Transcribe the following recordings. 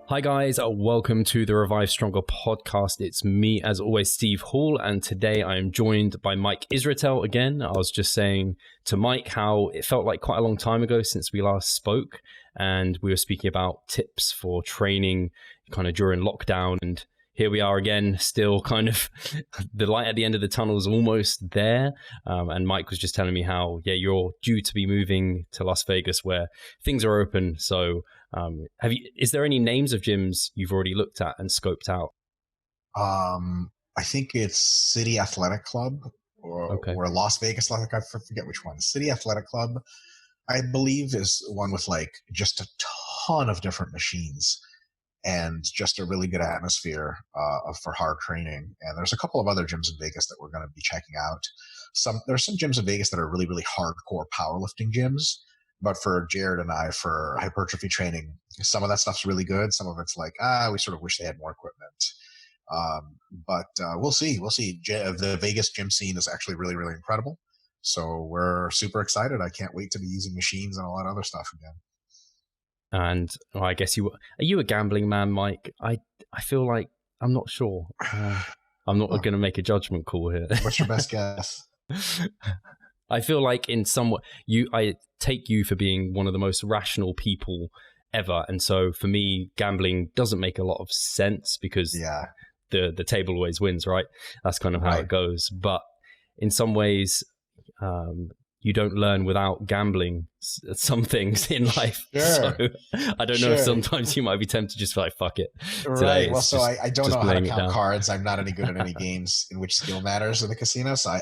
Hi guys, welcome to the Revive Stronger podcast. It's me, as always, Steve Hall, and today I am joined by Mike Israetel again. I was just saying to Mike how it felt like quite a long time ago since we last spoke, and we were speaking about tips for training kind of during lockdown, and here we are again, still kind of the light at the end of the tunnel is almost there. And Mike was just telling me how, you're due to be moving to Las Vegas where things are open. So is there any names of gyms you've already looked at and scoped out? I think it's City Athletic Club or Las Vegas Athletic. I forget which one. City Athletic Club, I believe, is one with like just a ton of different machines and just a really good atmosphere for hard training. And there's a couple of other gyms in Vegas that we're going to be checking out. There's some gyms in Vegas that are really, really hardcore powerlifting gyms. But for Jared and I, for hypertrophy training, some of that stuff's really good. Some of it's like, we sort of wish they had more equipment. But we'll see. We'll see. The Vegas gym scene is actually really, really incredible. So we're super excited. I can't wait to be using machines and all that other stuff again. And I guess are you a gambling man, Mike? I feel like, I'm not sure. I'm not going to make a judgment call here. What's your best guess? I feel like in some way, I take you for being one of the most rational people ever. And so for me, gambling doesn't make a lot of sense because the table always wins, right? That's kind of how it goes. But in some ways, you don't learn without gambling some things in life. Sure. So I don't know if sometimes you might be tempted to just be like, fuck it. Right. Well, so I don't know how to count cards. I'm not any good at any games in which skill matters in the casino. So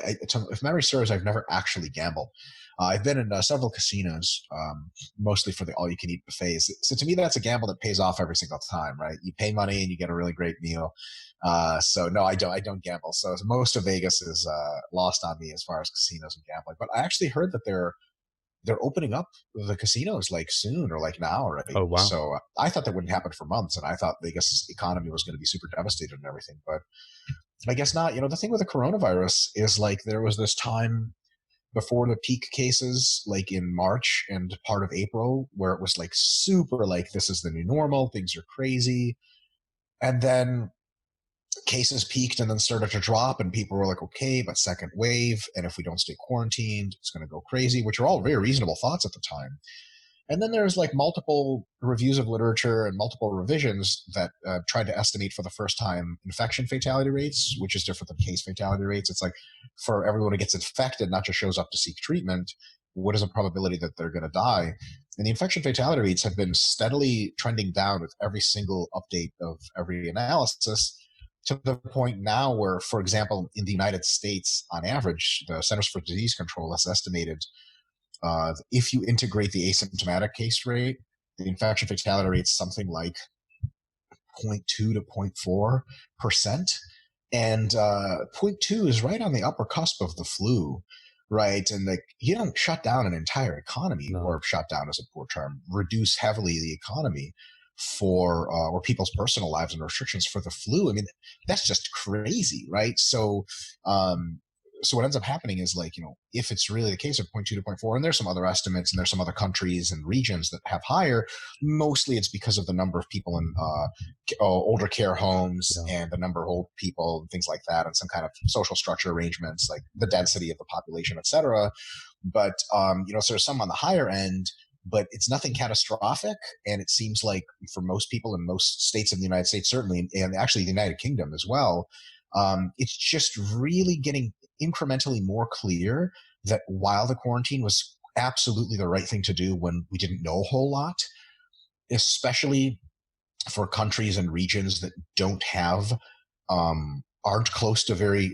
if memory serves, I've never actually gambled. I've been in several casinos, mostly for the all-you-can-eat buffets. So to me, that's a gamble that pays off every single time, right? You pay money and you get a really great meal. So no, I don't gamble. So most of Vegas is lost on me as far as casinos and gambling. But I actually heard that they're opening up the casinos like soon or like now already. Oh, wow. So I thought that wouldn't happen for months, and I thought Vegas' economy was going to be super devastated and everything. But I guess not. You know, the thing with the coronavirus is like there was this time before the peak cases, like in March and part of April, where it was like super like, this is the new normal, things are crazy. And then cases peaked and then started to drop, and people were like, okay, but second wave, and if we don't stay quarantined, it's going to go crazy, which are all very reasonable thoughts at the time. And then there's like multiple reviews of literature and multiple revisions that tried to estimate for the first time infection fatality rates, which is different than case fatality rates. It's like for everyone who gets infected, not just shows up to seek treatment, what is the probability that they're going to die? And the infection fatality rates have been steadily trending down with every single update of every analysis, to the point now where, for example, in the United States, on average, the Centers for Disease Control has estimated if you integrate the asymptomatic case rate, the infection fatality rate is something like 0.2 to 0.4%. And 0.2 is right on the upper cusp of the flu, right? And like, you don't shut down an entire economy, or shut down is a poor term, reduce heavily the economy for or people's personal lives and restrictions for the flu. I mean, that's just crazy, right? So so what ends up happening is, like, you know, if it's really the case of 0.2 to 0.4, and there's some other estimates and there's some other countries and regions that have higher, mostly it's because of the number of people in older care homes and the number of old people and things like that, and some kind of social structure arrangements, like the density of the population, et cetera. But, you know, so there's some on the higher end, but it's nothing catastrophic. And it seems like for most people in most states of the United States, certainly, and actually the United Kingdom as well, it's just really getting incrementally more clear that while the quarantine was absolutely the right thing to do when we didn't know a whole lot, especially for countries and regions that don't have, aren't close to very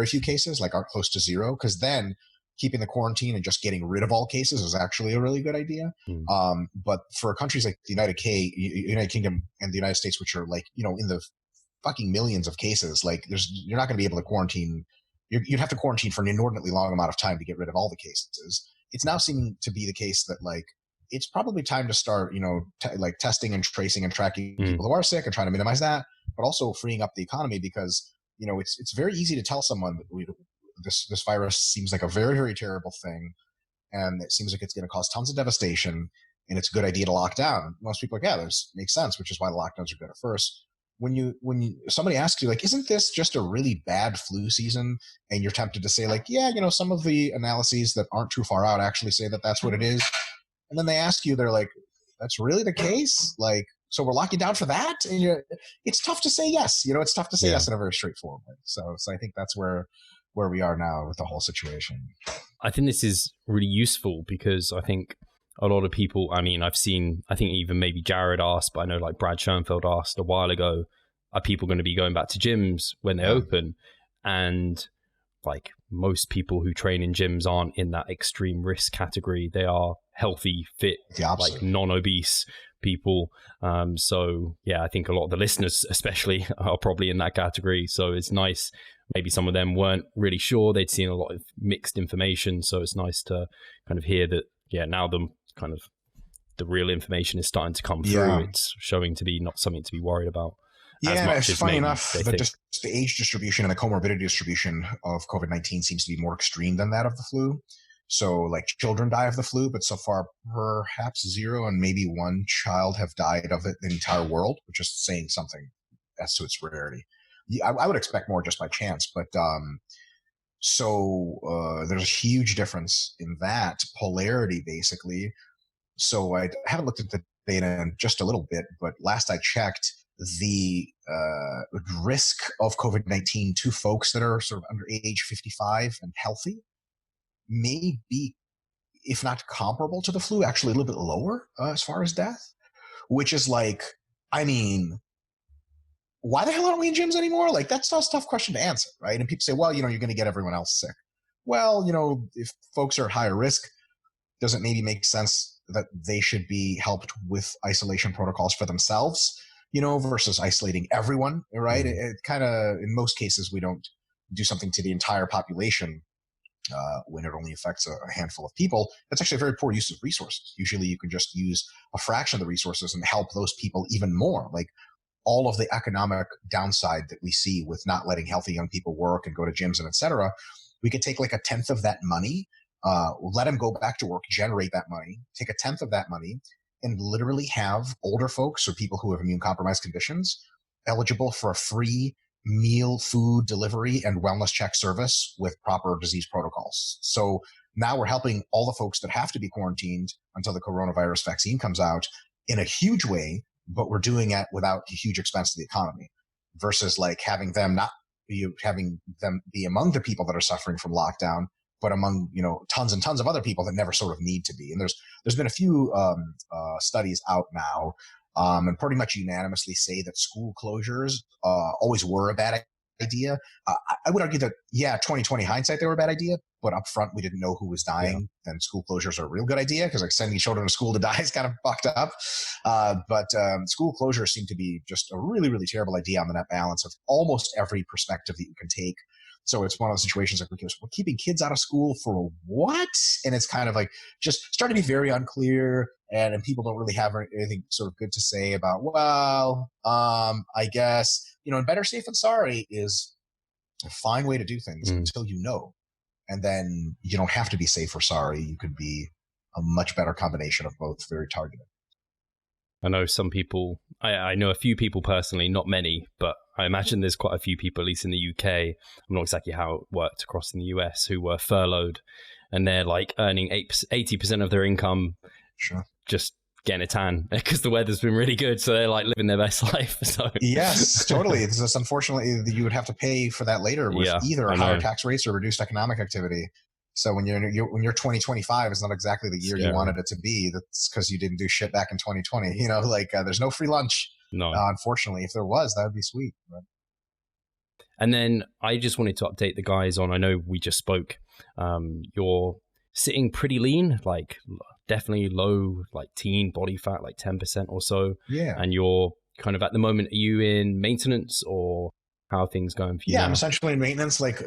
few cases, like aren't close to zero, because then keeping the quarantine and just getting rid of all cases is actually a really good idea. But for countries like the United Kingdom and the United States, which are like, you know, in the fucking millions of cases, like you're not going to be able to quarantine. You'd have to quarantine for an inordinately long amount of time to get rid of all the cases. It's now seeming to be the case that, like, it's probably time to start, you know, like testing and tracing and tracking people who are sick and trying to minimize that, but also freeing up the economy, because, you know, it's very easy to tell someone that this virus seems like a very, very terrible thing, and it seems like it's going to cause tons of devastation, and it's a good idea to lock down. Most people are like, yeah, this makes sense, which is why the lockdowns are good at first. When somebody asks you, like, isn't this just a really bad flu season? And you're tempted to say, like, yeah, some of the analyses that aren't too far out actually say that that's what it is. And then they ask you, they're like, that's really the case? Like, so we're locking down for that? And it's tough to say yes. It's tough to say yes in a very straightforward way. So I think that's where we are now with the whole situation. I think this is really useful because I think a lot of people, I mean, I think even maybe Jared asked, but I know like Brad Schoenfeld asked a while ago, are people going to be going back to gyms when they open? And like most people who train in gyms aren't in that extreme risk category. They are healthy, fit, like non-obese people. So yeah, I think a lot of the listeners especially are probably in that category. So it's nice. Maybe some of them weren't really sure. They'd seen a lot of mixed information. So it's nice to kind of hear that, yeah, now the real information is starting to come through. Yeah. It's showing to be not something to be worried about. Yeah, it's funny enough that just the age distribution and the comorbidity distribution of COVID-19 seems to be more extreme than that of the flu. So like children die of the flu, but so far perhaps 0 and maybe 1 child have died of it in the entire world, which is saying something as to its rarity. I would expect more just by chance, but there's a huge difference in that polarity basically. So I haven't looked at the data in just a little bit, but last I checked, the risk of COVID-19 to folks that are sort of under age 55 and healthy may be, if not comparable to the flu, actually a little bit lower as far as death, which is like, I mean, why the hell aren't we in gyms anymore? Like, that's a tough question to answer, right? And people say, well, you're going to get everyone else sick. Well, if folks are at higher risk, does it maybe make sense that they should be helped with isolation protocols for themselves, versus isolating everyone, right? Mm-hmm. It kind of, in most cases, we don't do something to the entire population when it only affects a handful of people. That's actually a very poor use of resources. Usually you can just use a fraction of the resources and help those people even more. Like all of the economic downside that we see with not letting healthy young people work and go to gyms and et cetera, we could take like 1/10 of that money, let them go back to work, generate that money, take 1/10 of that money, and literally have older folks or people who have immune compromised conditions eligible for a free meal, food delivery, and wellness check service with proper disease protocols. So now we're helping all the folks that have to be quarantined until the coronavirus vaccine comes out in a huge way, but we're doing it without a huge expense to the economy, versus like having them be among the people that are suffering from lockdown, but among, tons and tons of other people that never sort of need to be. And there's been a few studies out now, and pretty much unanimously say that school closures always were a bad idea. I would argue that, 2020 hindsight, they were a bad idea, but up front, we didn't know who was dying. Yeah. Then school closures are a real good idea, because like sending children to school to die is kind of fucked up. But school closures seem to be just a really, really terrible idea on the net balance of almost every perspective that you can take. So it's one of those situations like we're keeping kids out of school for what? And it's kind of like just starting to be very unclear, and people don't really have anything sort of good to say about, well, I guess, and better safe than sorry is a fine way to do things until you know. And then you don't have to be safe or sorry. You could be a much better combination of both, very targeted. I know some people, I know a few people personally, not many, but I imagine there's quite a few people, at least in the UK, I'm not exactly how it worked across in the US, who were furloughed, and they're like earning 80% of their income, just getting a tan because the weather's been really good. So they're like living their best life. So yes, totally. It's just, unfortunately, you would have to pay for that later with either higher tax rates or reduced economic activity. So when you're 2025, it's not exactly the year you wanted it to be. That's because you didn't do shit back in 2020. There's no free lunch. No, unfortunately, if there was, that would be sweet. But. And then I just wanted to update the guys on. I know we just spoke. You're sitting pretty lean, like definitely low, like teen body fat, like 10% or so. Yeah. And you're kind of at the moment. Are you in maintenance, or how are things going for you? Yeah, now? I'm essentially in maintenance. Like,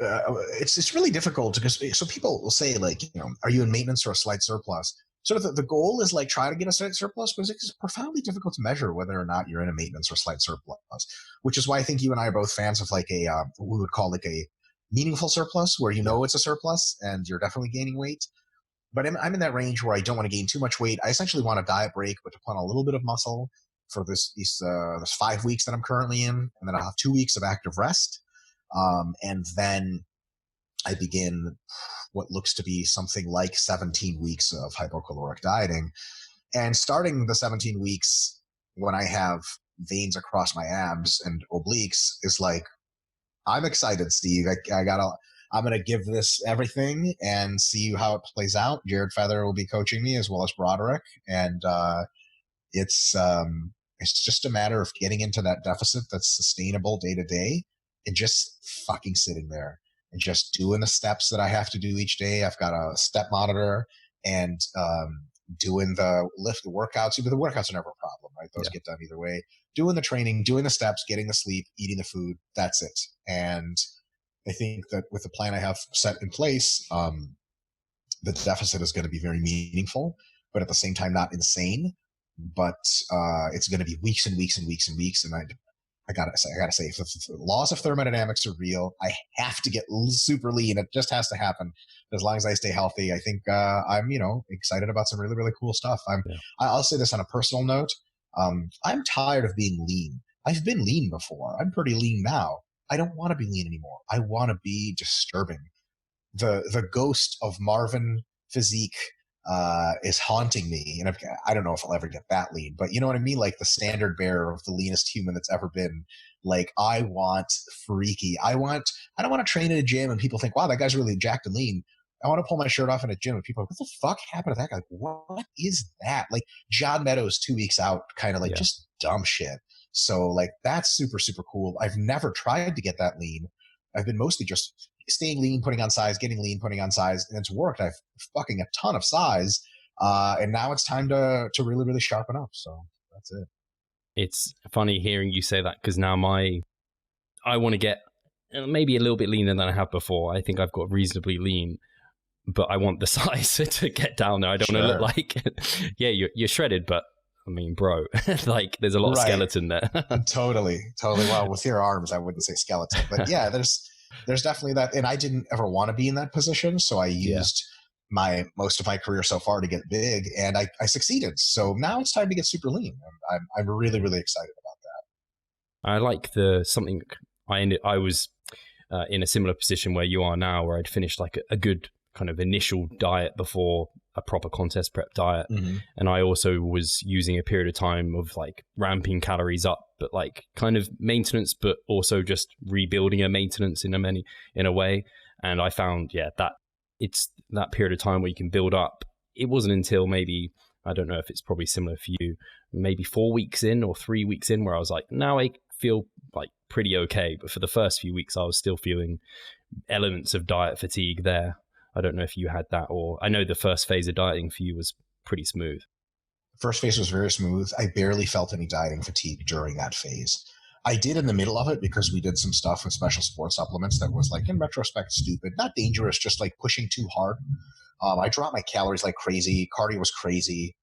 it's really difficult because so people will say like, are you in maintenance or a slight surplus? Sort of the goal is like try to get a slight surplus, but it's profoundly difficult to measure whether or not you're in a maintenance or slight surplus. Which is why I think you and I are both fans of like a what we would call like a meaningful surplus, where it's a surplus and you're definitely gaining weight. but I'm in that range where I don't want to gain too much weight. I essentially want a diet break, but to put on a little bit of muscle for this 5 weeks that I'm currently in, and then I'll have 2 weeks of active rest, and then I begin what looks to be something like 17 weeks of hypocaloric dieting. And starting the 17 weeks when I have veins across my abs and obliques is like, I'm excited, Steve. I'm going to give this everything and see how it plays out. Jared Feather will be coaching me as well as Broderick. And, it's just a matter of getting into that deficit that's sustainable day to day and just fucking sitting there and just doing the steps that I have to do each day. I've got a step monitor and doing the workouts. The workouts are never a problem, right? Those get done either way. Doing the training, doing the steps, getting the sleep, eating the food. That's it. And I think that with the plan I have set in place, the deficit is going to be very meaningful, but at the same time, not insane. But it's going to be weeks and weeks and weeks and weeks. And I gotta say, if the laws of thermodynamics are real, I have to get super lean. It just has to happen. As long as I stay healthy, I think I'm excited about some really, really cool stuff. I'll say this on a personal note. I'm tired of being lean. I've been lean before. I'm pretty lean now. I don't want to be lean anymore. I want to be disturbing. The ghost of Marvin physique is haunting me, and I don't know if I'll ever get that lean, but you know what I mean? Like the standard bearer of the leanest human that's ever been. Like I want freaky. I don't want to train in a gym and people think, wow, that guy's really jacked and lean. I want to pull my shirt off in a gym and people are like, what the fuck happened to that guy? Like, what is that? Like John Meadows 2 weeks out, kind of like just dumb shit. So like that's super, super cool. I've never tried to get that lean. I've been mostly just staying lean, putting on size, getting lean, putting on size, and it's worked. I've fucking a ton of size, and now it's time to really, really sharpen up. So that's it. It's funny hearing you say that because now I want to get maybe a little bit leaner than I have before. I think I've got reasonably lean, but I want the size to get down there. I don't want to look like, you're shredded, but I mean, bro, like there's a lot of skeleton there. Totally. Well, with your arms, I wouldn't say skeleton, but yeah, there's definitely that. And I didn't ever want to be in that position. So I used most of my career so far to get big, and I succeeded. So now it's time to get super lean. I'm really, really excited about that. I like something I was in a similar position where you are now, where I'd finished like a good kind of initial diet before a proper contest prep diet. Mm-hmm. And I also was using a period of time of like ramping calories up, but like kind of maintenance, but also just rebuilding a maintenance in a way. And I found, that it's that period of time where you can build up. It wasn't until maybe, I don't know if it's probably similar for you, maybe 4 weeks in or 3 weeks in, where I was like, now I feel like pretty okay. But for the first few weeks, I was still feeling elements of diet fatigue there. I don't know if you had that, or I know the first phase of dieting for you was pretty smooth. First phase was very smooth. I barely felt any dieting fatigue during that phase. I did in the middle of it because we did some stuff with special sports supplements that was like, in retrospect, stupid, not dangerous, just like pushing too hard. I dropped my calories like crazy. Cardio was crazy.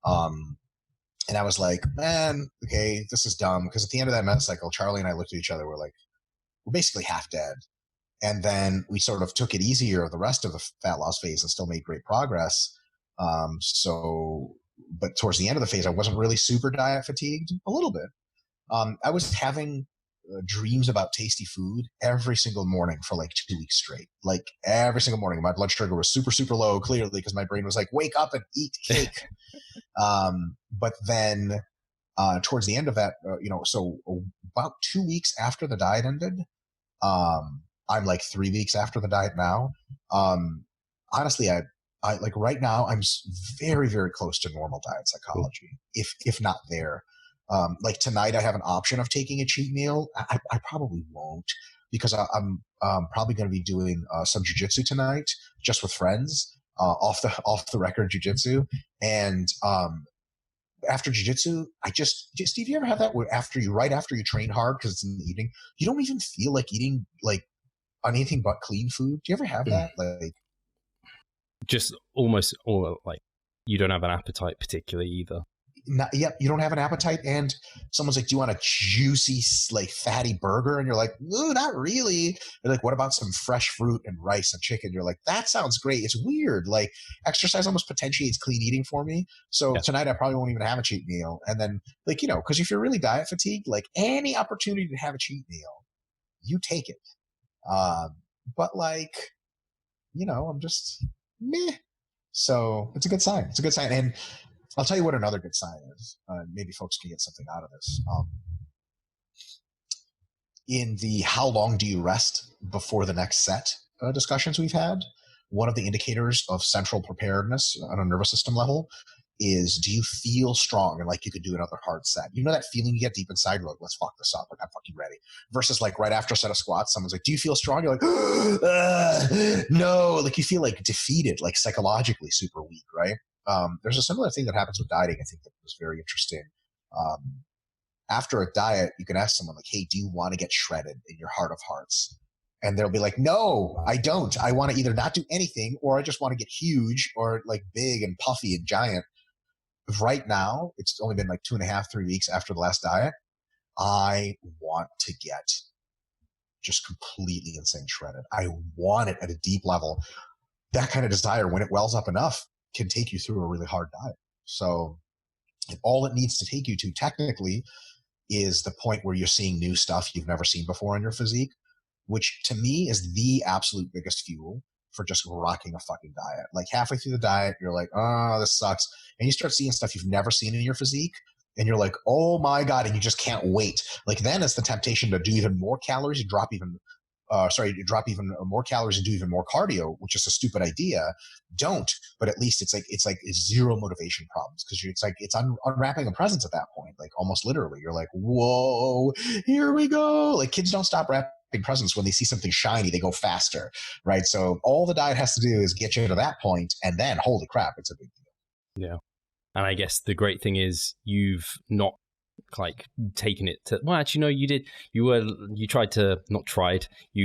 And I was like, man, okay, this is dumb. Because at the end of that meta cycle, Charlie and I looked at each other. We're like, we're basically half dead. And then we sort of took it easier the rest of the fat loss phase and still made great progress. But towards the end of the phase, I wasn't really super diet fatigued, a little bit. I was having dreams about tasty food every single morning for like 2 weeks straight. Like every single morning, my blood sugar was super, super low, clearly, because my brain was like, wake up and eat cake. But then towards the end of that, so about 2 weeks after the diet ended, I'm like 3 weeks after the diet now. Honestly, I like right now, I'm very, very close to normal diet psychology, if not there. Like tonight, I have an option of taking a cheat meal. I probably won't, because I'm probably going to be doing some jujitsu tonight, just with friends, off the record jujitsu. And after jujitsu, Steve, you ever have that where right after you train hard, because it's in the evening, you don't even feel like eating like on anything but clean food? Do you ever have that? Like just almost, or like you don't have an appetite particularly either. you don't have an appetite, and someone's like, do you want a juicy, like fatty burger? And you're like, no, not really. They're like, what about some fresh fruit and rice and chicken? You're like, that sounds great. It's weird. Like, exercise almost potentiates clean eating for me. So Yeah. tonight I probably won't even have a cheat meal. And then, like, because if you're really diet fatigued, like any opportunity to have a cheat meal, you take it. But like, I'm just meh. So it's a good sign. It's a good sign. And I'll tell you what another good sign is. Maybe folks can get something out of this. In the how long do you rest before the next set discussions we've had, one of the indicators of central preparedness on a nervous system level is, do you feel strong and like you could do another hard set? You know that feeling you get deep inside, you're like, let's fuck this up, like I'm fucking ready. Versus like right after a set of squats, someone's like, do you feel strong? You're like, no, like you feel like defeated, like psychologically super weak, right? There's a similar thing that happens with dieting, I think, that was very interesting. After a diet, you can ask someone like, hey, do you want to get shredded in your heart of hearts? And they'll be like, no, I don't. I want to either not do anything, or I just want to get huge or like big and puffy and giant. Right now, it's only been like 2.5, 3 weeks after the last diet. I want to get just completely insane shredded. I want it at a deep level. That kind of desire, when it wells up enough, can take you through a really hard diet. So all it needs to take you to technically is the point where you're seeing new stuff you've never seen before in your physique, which to me is the absolute biggest fuel for just rocking a fucking diet. Like halfway through the diet, you're like, oh, this sucks. And you start seeing stuff you've never seen in your physique. And you're like, oh my God. And you just can't wait. Like then it's the temptation to do even more calories, you drop even more calories and do even more cardio, which is a stupid idea. Don't, but at least it's zero motivation problems, because it's unwrapping a presence at that point. Like almost literally, you're like, whoa, here we go. Like kids don't stop wrapping presents when they see something shiny, they go faster, right? So all the diet has to do is get you to that point, and then holy crap, it's a big deal. Yeah. And I guess the great thing is you've not like taken it to, well, actually no, you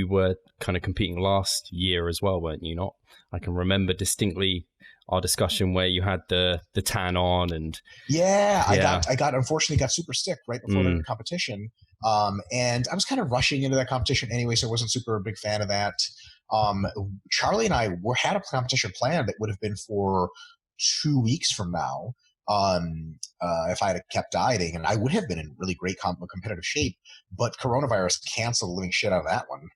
were kind of competing last year as well, weren't you? Not, I can remember distinctly our discussion where you had the tan on, and I got unfortunately got super sick right before the competition, and I was kind of rushing into that competition anyway, so I wasn't super a big fan of that. Charlie and I had a competition planned that would have been for 2 weeks from now, if I had kept dieting, and I would have been in really great competitive shape, but coronavirus canceled the living shit out of that one.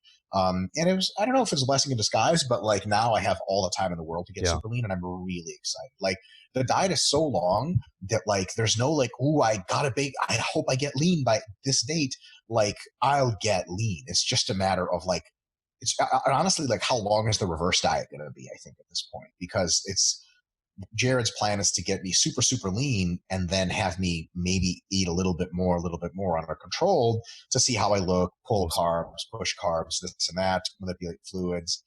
And it was, I don't know if it's a blessing in disguise, but like now I have all the time in the world to get super lean, and I'm really excited. Like the diet is so long that like there's no like, ooh, I hope I get lean by this date. Like I'll get lean. It's just a matter of like, it's honestly like, how long is the reverse diet going to be? I think at this point, because Jared's plan is to get me super, super lean and then have me maybe eat a little bit more under control to see how I look, pull carbs, push carbs, this and that, manipulate fluids.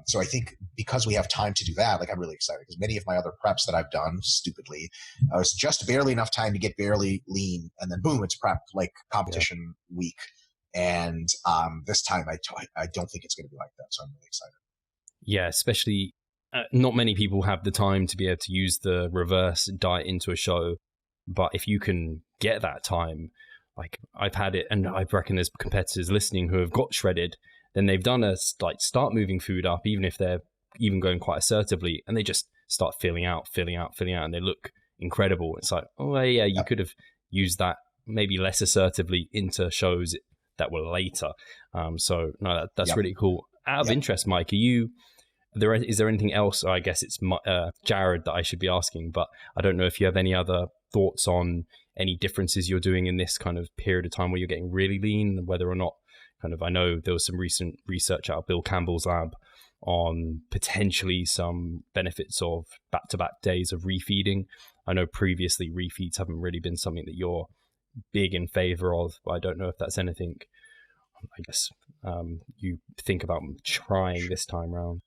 So I think because we have time to do that, like I'm really excited, because many of my other preps that I've done stupidly, I was just barely enough time to get barely lean, and then boom, it's prep, like competition week. And this time I don't think it's going to be like that. So I'm really excited. Yeah, especially not many people have the time to be able to use the reverse diet into a show. But if you can get that time, like I've had it, and I reckon there's competitors listening who have got shredded, then they've done start moving food up, even if they're even going quite assertively, and they just start filling out, and they look incredible. It's like, oh yeah, you could have used that maybe less assertively into shows that were later. So no, that's really cool. Out of interest, Mike, is there anything else? I guess it's Jared that I should be asking, but I don't know if you have any other thoughts on any differences you're doing in this kind of period of time where you're getting really lean, whether or not I know there was some recent research out of Bill Campbell's lab on potentially some benefits of back-to-back days of refeeding. I know previously refeeds haven't really been something that you're big in favor of, but I don't know if that's anything, I guess, you think about trying this time around.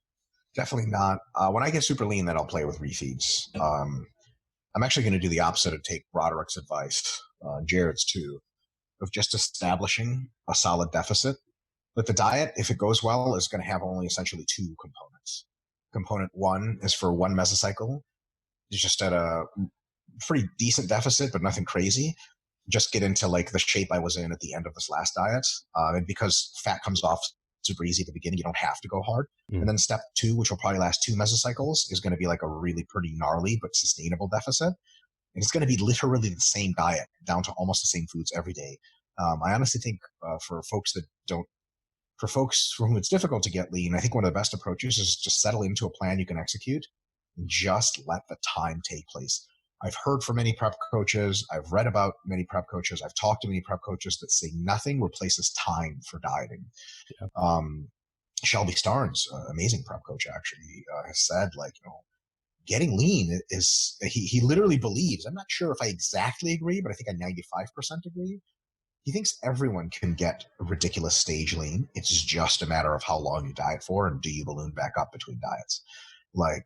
Definitely not. When I get super lean, then I'll play with refeeds. I'm actually going to do the opposite and take Broderick's advice, Jared's too, of just establishing a solid deficit. But the diet, if it goes well, is going to have only essentially 2 components. Component 1 is for 1 mesocycle. It's just at a pretty decent deficit, but nothing crazy. Just get into like the shape I was in at the end of this last diet. And because fat comes off super easy at the beginning, you don't have to go hard. And then step 2, which will probably last 2 mesocycles, is going to be like a really pretty gnarly but sustainable deficit. And it's going to be literally the same diet down to almost the same foods every day. I honestly think for folks for whom it's difficult to get lean, I think one of the best approaches is just settle into a plan you can execute and just let the time take place. I've heard from many prep coaches. I've read about many prep coaches. I've talked to many prep coaches that say nothing replaces time for dieting. Yeah. Shelby Starnes, amazing prep coach, actually has said, like, getting lean is, he literally believes, I'm not sure if I exactly agree, but I think I 95% agree. He thinks everyone can get ridiculous stage lean. It's just a matter of how long you diet for and do you balloon back up between diets. Like,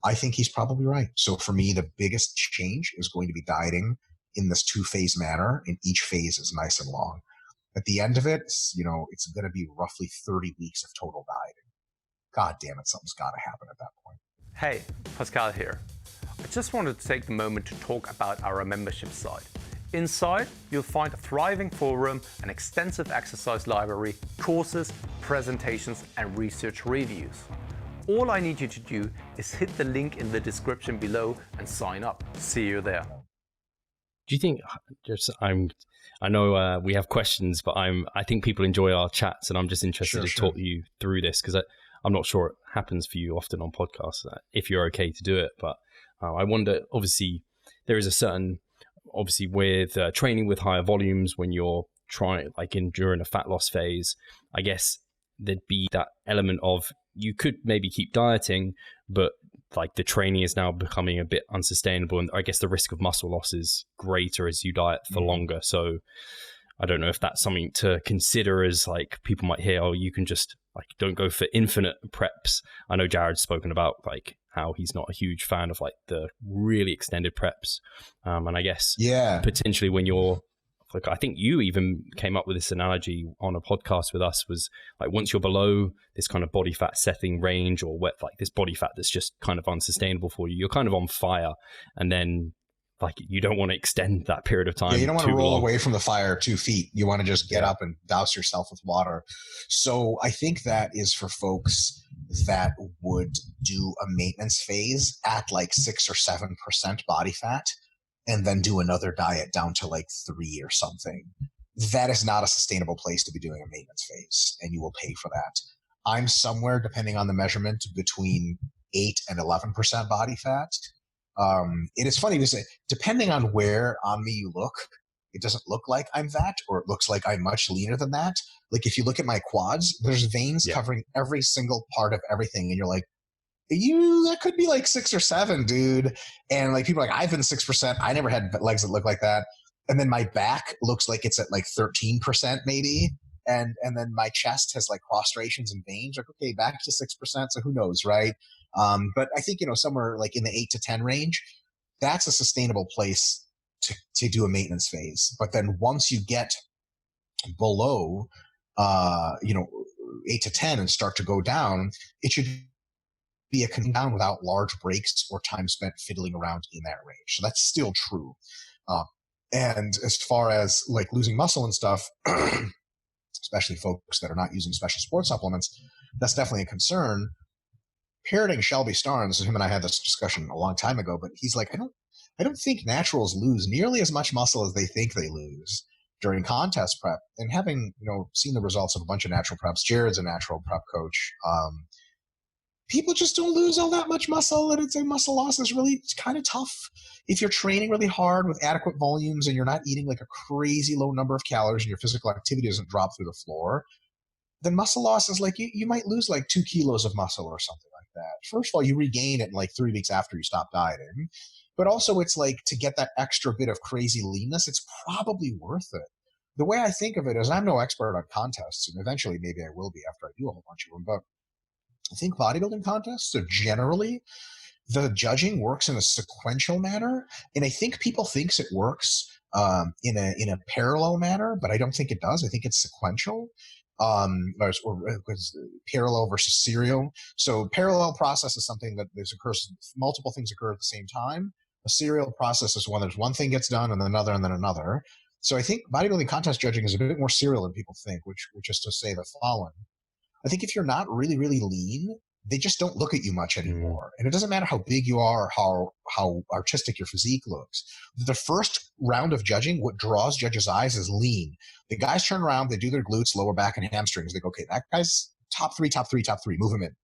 I think he's probably right. So for me, the biggest change is going to be dieting in this 2-phase manner, and each phase is nice and long. At the end of it, it's going to be roughly 30 weeks of total dieting. God damn it, something's got to happen at that point. Hey, Pascal here. I just wanted to take a moment to talk about our membership site. Inside, you'll find a thriving forum, an extensive exercise library, courses, presentations, and research reviews. All I need you to do is hit the link in the description below and sign up. See you there. Do you think, I know we have questions, but I think people enjoy our chats, and I'm just interested to talk you through this, because I'm not sure it happens for you often on podcasts, if you're okay to do it. But I wonder, obviously, there is a certain, obviously with training with higher volumes, when you're trying, like during a fat loss phase, I guess there'd be that element of, you could maybe keep dieting, but like the training is now becoming a bit unsustainable. And I guess the risk of muscle loss is greater as you diet for longer. So I don't know if that's something to consider, as like people might hear, oh, you can just like, don't go for infinite preps. I know Jared's spoken about like how he's not a huge fan of like the really extended preps. And I guess potentially when you're, like, I think you even came up with this analogy on a podcast with us, was like, once you're below this kind of body fat setting range, or like this body fat that's just kind of unsustainable for you, you're kind of on fire. And then like, you don't want to extend that period of time. Yeah, you don't want to roll away from the fire 2 feet. You want to just get up and douse yourself with water. So I think that is for folks that would do a maintenance phase at like 6 or 7% body fat, and then do another diet down to like 3 or something. That is not a sustainable place to be doing a maintenance phase, and you will pay for that. I'm somewhere, depending on the measurement, between 8 and 11% body fat. It is funny to say, depending on where on me you look, it doesn't look like I'm that, or it looks like I'm much leaner than that. Like if you look at my quads, there's veins covering every single part of everything, and you're like, that could be like 6 or 7, dude. And like people are like, I've been 6%. I never had legs that look like that. And then my back looks like it's at like 13% maybe. And then my chest has like prostrations and veins. Like, okay, back to 6%. So who knows, right? But I think, somewhere like in the 8 to 10 range, that's a sustainable place to do a maintenance phase. But then once you get below, 8 to 10 and start to go down, it should be a coming down without large breaks or time spent fiddling around in that range. So that's still true. And as far as like losing muscle and stuff, especially folks that are not using special sports supplements, that's definitely a concern. Parroting Shelby Starnes, him and I had this discussion a long time ago, but he's like, I don't think naturals lose nearly as much muscle as they think they lose during contest prep. And having, seen the results of a bunch of natural preps, Jared's a natural prep coach, people just don't lose all that much muscle, and it's a muscle loss is really kind of tough. If you're training really hard with adequate volumes and you're not eating like a crazy low number of calories and your physical activity doesn't drop through the floor, then muscle loss is like you might lose like 2 kilos of muscle or something like that. First of all, you regain it in like 3 weeks after you stop dieting. But also it's like, to get that extra bit of crazy leanness, it's probably worth it. The way I think of it is, I'm no expert on contests, and eventually maybe I will be after I do a whole bunch of them, but I think bodybuilding contests are generally, the judging works in a sequential manner. And I think people thinks it works in a parallel manner, but I don't think it does. I think it's sequential, or parallel versus serial. So parallel process is something that multiple things occur at the same time. A serial process is one. There's one thing gets done and then another and then another. So I think bodybuilding contest judging is a bit more serial than people think, which is to say the following. I think if you're not really, really lean, they just don't look at you much anymore. And it doesn't matter how big you are or how artistic your physique looks. The first round of judging, what draws judges' eyes is lean. The guys turn around, they do their glutes, lower back, and hamstrings. They go, okay, that guy's top three, move him in.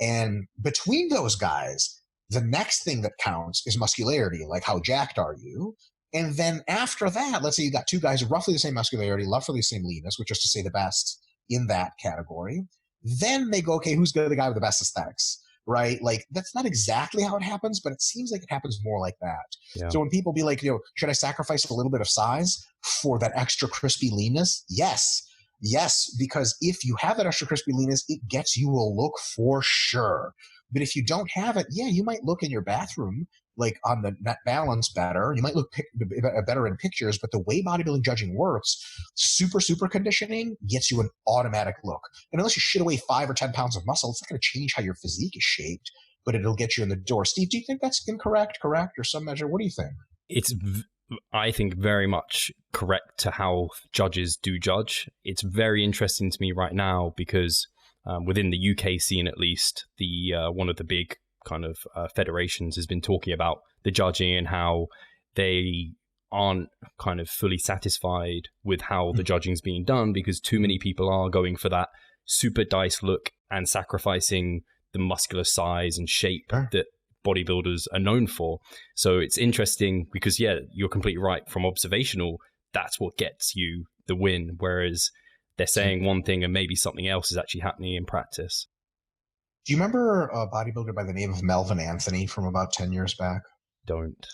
And between those guys, the next thing that counts is muscularity, like how jacked are you? And then after that, let's say you got two guys of roughly the same muscularity, roughly the same leanness, which is to say the best in that category. Then they go, okay, who's the guy with the best aesthetics, right? Like, that's not exactly how it happens, but it seems like it happens more like that. Yeah. So when people be like, should I sacrifice a little bit of size for that extra crispy leanness? Yes, because if you have that extra crispy leanness, it gets you a look for sure. But if you don't have it, yeah, you might look in your bathroom like on the net balance better. You might look better in pictures, but the way bodybuilding judging works, super conditioning gets you an automatic look. And unless you shit away 5 or 10 pounds of muscle, it's not going to change how your physique is shaped, but it'll get you in the door. Steve, do you think that's incorrect, correct, or some measure? What do you think? It's, I think, very much correct to how judges do judge. It's very interesting to me right now because within the UK scene, at least, the one of the big kind of federations has been talking about the judging and how they aren't kind of fully satisfied with how the judging is being done because too many people are going for that super dice look and sacrificing the muscular size and shape that bodybuilders are known for. So it's interesting because, yeah, you're completely right. From observational, that's what gets you the win, whereas they're saying one thing and maybe something else is actually happening in practice. Do you remember a bodybuilder by the name of Melvin Anthony from about 10 years back? Don't.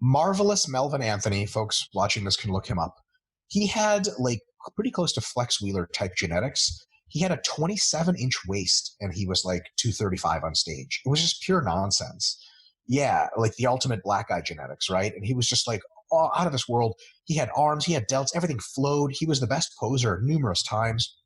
Marvelous Melvin Anthony. Folks watching this can look him up. He had like pretty close to Flex Wheeler type genetics. He had a 27-inch waist and he was like 235 on stage. It was just pure nonsense. Yeah, like the ultimate black guy genetics, right? And he was just like out of this world. He had arms, he had delts, everything flowed. He was the best poser numerous times.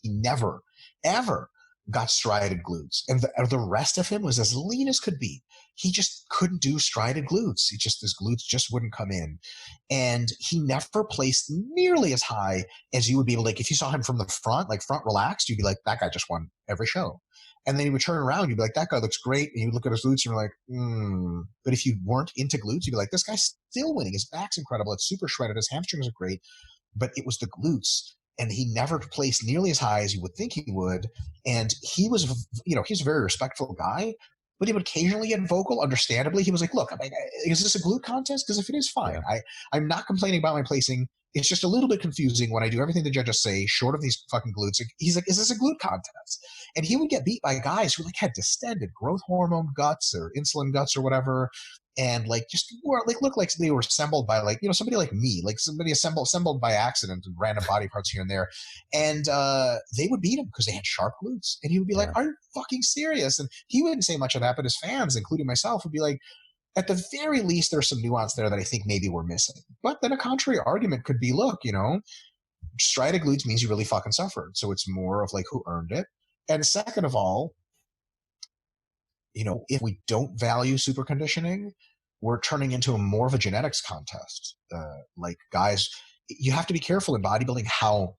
He never, ever got strided glutes. And the rest of him was as lean as could be. He just couldn't do strided glutes. His glutes just wouldn't come in. And he never placed nearly as high as you would be able to, like, if you saw him from the front, like front relaxed, you'd be like, that guy just won every show. And then he would turn around, you'd be like, that guy looks great. And you'd look at his glutes and you're like, But if you weren't into glutes, you'd be like, this guy's still winning. His back's incredible. It's super shredded. His hamstrings are great. But it was the glutes. And he never placed nearly as high as you would think he would. And he was, he's a very respectful guy, but he would occasionally get vocal. Understandably, he was like, look, is this a glute contest? Because if it is, fine. Yeah. I'm not complaining about my placing. It's just a little bit confusing when I do everything the judges say, short of these fucking glutes. He's like, is this a glute contest? And he would get beat by guys who like had distended growth hormone guts or insulin guts or whatever. And like just look like they were assembled by like somebody like me, like somebody assembled by accident and random body parts here and there, and they would beat him because they had sharp glutes, and he would be like, "Are you fucking serious?" And he wouldn't say much of that, but his fans, including myself, would be like, at the very least, there's some nuance there that I think maybe we're missing. But then a contrary argument could be, look, strided glutes means you really fucking suffered, so it's more of like who earned it. And second of all, if we don't value super conditioning, we're turning into more of a genetics contest. Like guys, you have to be careful in bodybuilding how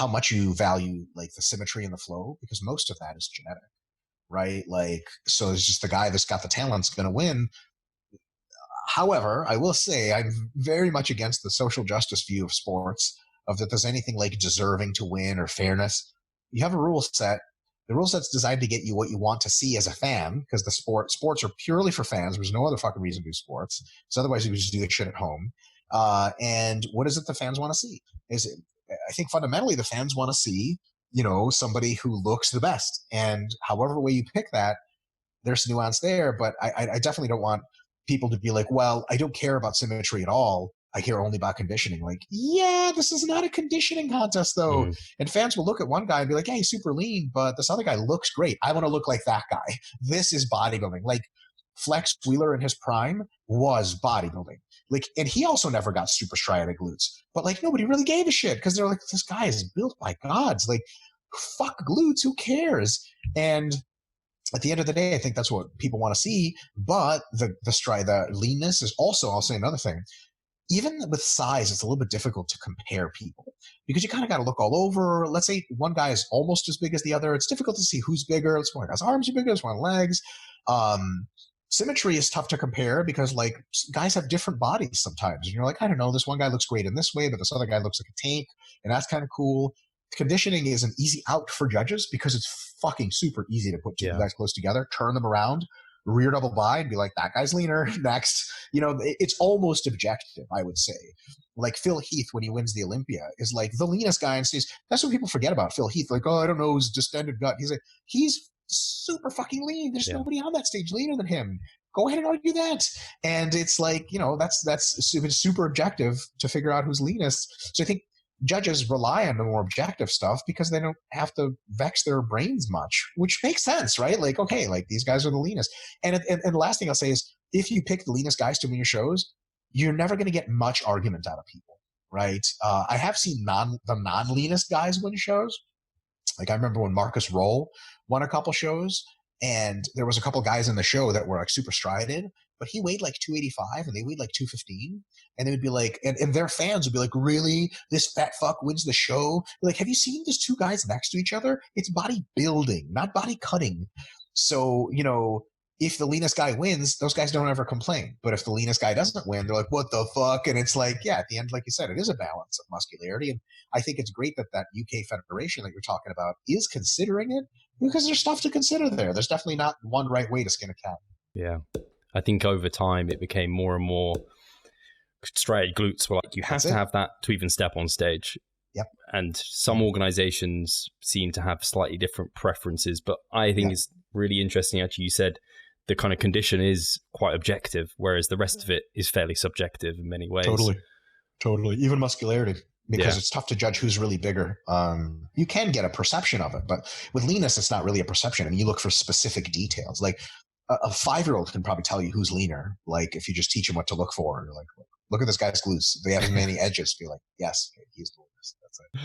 much you value like the symmetry and the flow, because most of that is genetic, right? Like, so it's just the guy that's got the talent's going to win. However, I will say I'm very much against the social justice view of sports, of that there's anything like deserving to win or fairness. You have a rule set. The rule set's designed to get you what you want to see as a fan, because the sports are purely for fans. There's no other fucking reason to do sports. So otherwise you would just do the shit at home. And what is it the fans want to see? I think fundamentally the fans want to see, somebody who looks the best. And however way you pick that, there's nuance there. But I definitely don't want people to be like, well, I don't care about symmetry at all. I care only about conditioning. Like, yeah, this is not a conditioning contest, though. And fans will look at one guy and be like, yeah, he's super lean, but this other guy looks great. I want to look like that guy. This is bodybuilding. Like, Flex Wheeler in his prime was bodybuilding. Like, and he also never got super striated glutes. But, like, nobody really gave a shit because they're like, this guy is built by gods. Like, fuck glutes. Who cares? And at the end of the day, I think that's what people want to see. But the leanness is also, I'll say another thing. Even with size, it's a little bit difficult to compare people because you kind of got to look all over. Let's say one guy is almost as big as the other. It's difficult to see who's bigger. It's one guy's arms are bigger, it's one legs. Symmetry is tough to compare because like guys have different bodies sometimes. And you're like, I don't know, this one guy looks great in this way, but this other guy looks like a tank, and that's kind of cool. Conditioning is an easy out for judges because it's fucking super easy to put two guys close together, turn them around, rear double by, and be like, that guy's leaner. Next, it's almost objective, I would say. Like Phil Heath, when he wins the Olympia, is like the leanest guy and says, that's what people forget about Phil Heath. Like, oh, I don't know, his distended gut. He's like, he's super fucking lean. There's nobody on that stage leaner than him. Go ahead and argue that. And it's like, that's super objective to figure out who's leanest. So I think judges rely on the more objective stuff because they don't have to vex their brains much, which makes sense, right? Like, okay, like these guys are the leanest. And the last thing I'll say is if you pick the leanest guys to win your shows, you're never going to get much argument out of people, right? I have seen the non-leanest guys win shows. Like I remember when Marcus Roll won a couple shows, and there was a couple guys in the show that were like super strided, but he weighed like 285 and they weighed like 215. And they would be like, and their fans would be like, really? This fat fuck wins the show? Like, have you seen these two guys next to each other? It's bodybuilding, not body cutting. So, if the leanest guy wins, those guys don't ever complain. But if the leanest guy doesn't win, they're like, what the fuck? And it's like, yeah, at the end, like you said, it is a balance of muscularity. And I think it's great that UK federation that you're talking about is considering it because there's stuff to consider there. There's definitely not one right way to skin a cat. Yeah. I think over time it became more and more striated glutes were like, you have to have that to even step on stage. Yep. And some organizations seem to have slightly different preferences, but I think it's really interesting. Actually, you said the kind of condition is quite objective, whereas the rest of it is fairly subjective in many ways. Totally. Even muscularity, because it's tough to judge who's really bigger. You can get a perception of it, but with leanness, it's not really a perception. I mean, you look for specific details. Like a 5-year-old can probably tell you who's leaner. Like if you just teach him what to look for, you're like, look at this guy's glutes. They have as many edges. Be like, yes, he's the leanest. That's it.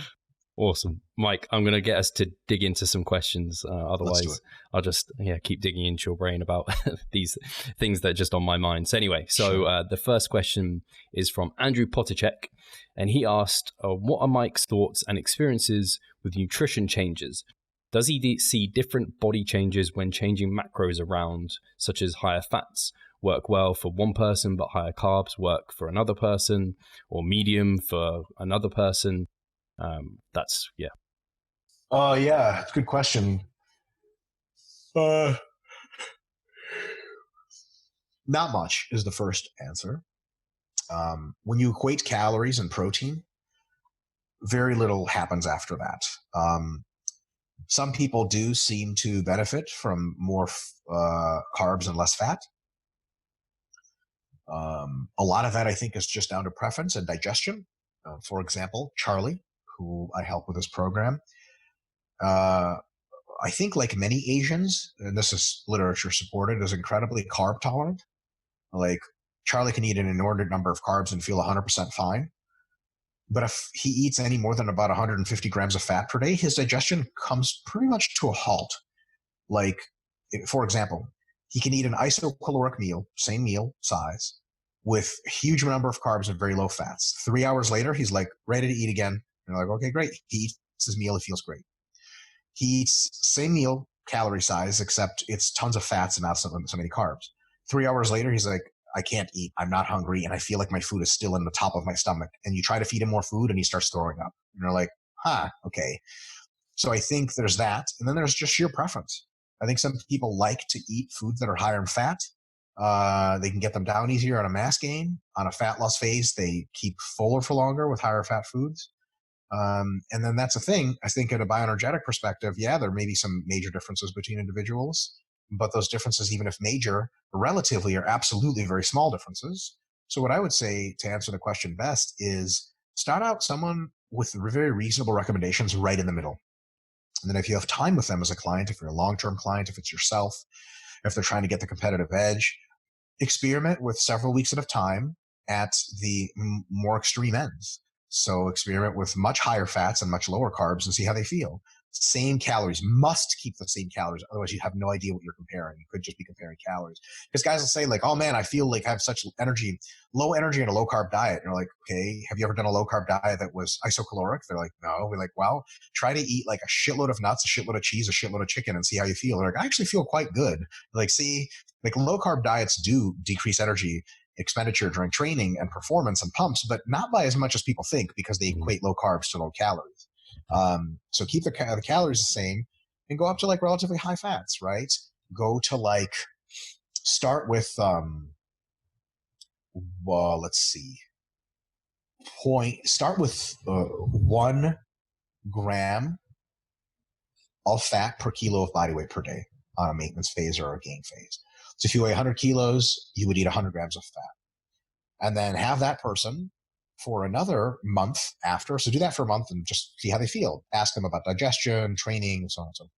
Awesome. Mike, I'm going to get us to dig into some questions. Otherwise, I'll just keep digging into your brain about these things that are just on my mind. So anyway, the first question is from Andrew Potacek, and he asked, what are Mike's thoughts and experiences with nutrition changes? Does he see different body changes when changing macros around, such as higher fats work well for one person, but higher carbs work for another person, or medium for another person? It's a good question. Not much is the first answer. When you equate calories and protein, very little happens after that. Some people do seem to benefit from more carbs and less fat. A lot of that, I think, is just down to preference and digestion. For example, Charlie, who I help with this program, I think like many Asians, and this is literature supported, is incredibly carb tolerant. Like Charlie can eat an inordinate number of carbs and feel 100% fine. But if he eats any more than about 150 grams of fat per day, his digestion comes pretty much to a halt. Like, for example, he can eat an isocaloric meal, same meal size, with a huge number of carbs and very low fats. 3 hours later, he's like ready to eat again. And like, okay, great. He eats his meal. He feels great. He eats same meal, calorie size, except it's tons of fats and not so many carbs. 3 hours later, he's like, I can't eat. I'm not hungry. And I feel like my food is still in the top of my stomach. And you try to feed him more food and he starts throwing up. And you're like, okay. So I think there's that. And then there's just sheer preference. I think some people like to eat foods that are higher in fat. They can get them down easier on a mass gain. On a fat loss phase, they keep fuller for longer with higher fat foods. And then that's a thing. I think at a bioenergetic perspective, there may be some major differences between individuals. But those differences, even if major, relatively are absolutely very small differences. So what I would say to answer the question best is start out someone with very reasonable recommendations right in the middle. And then if you have time with them as a client, if you're a long-term client, if it's yourself, if they're trying to get the competitive edge, experiment with several weeks at a time at the more extreme ends. So experiment with much higher fats and much lower carbs and see how they feel. same calories, must keep the same calories. Otherwise, you have no idea what you're comparing. You could just be comparing calories. Because guys will say like, oh man, I feel like I have such low energy in a low carb diet. And you're like, okay, have you ever done a low carb diet that was isocaloric? They're like, no. We're like, well, try to eat like a shitload of nuts, a shitload of cheese, a shitload of chicken and see how you feel. They're like, I actually feel quite good. Like, see, like low carb diets do decrease energy expenditure during training and performance and pumps, but not by as much as people think because they equate low carbs to low calories. So keep the calories the same and go up to like relatively high fats, right? Go to like, start with, let's see, start with 1 gram of fat per kilo of body weight per day on a maintenance phase or a gain phase. So if you weigh 100 kilos, you would eat 100 grams of fat. And then have that person for another month after. So do that for a month and just see how they feel. Ask them about digestion, training, and so on and so forth.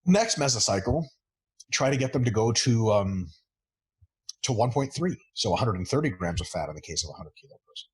Next mesocycle, try to get them to go to 1.3. So 130 grams of fat in the case of a 100 kilo person.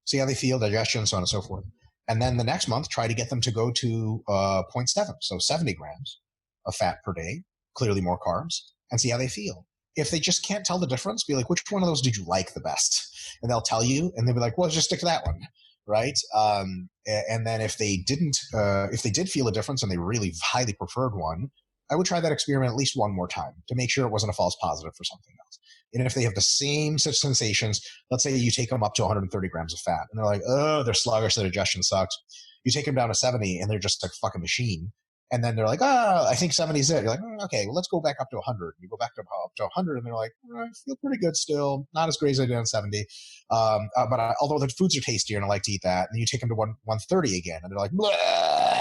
See how they feel, digestion, so on and so forth. And then the next month, try to get them to go to 0.7. So 70 grams of fat per day, clearly more carbs, and see how they feel. If they just can't tell the difference, be like, which one of those did you like the best? And they'll tell you, and they'll be like, well, just stick to that one, right? And then if they did feel a difference and they really highly preferred one, I would try that experiment at least one more time to make sure it wasn't a false positive for something else. And if they have the same such sensations, let's say you take them up to 130 grams of fat, and they're like, oh, they're sluggish, their digestion sucks. You take them down to 70, and they're just a fucking machine. And then they're like, I think 70 is it. You're like, okay, well, let's go back up to 100. You go back up to 100, and they're like, I feel pretty good still. Not as great as I did on 70. Although the foods are tastier and I like to eat that. And you take them to 130 again, and they're like, blah,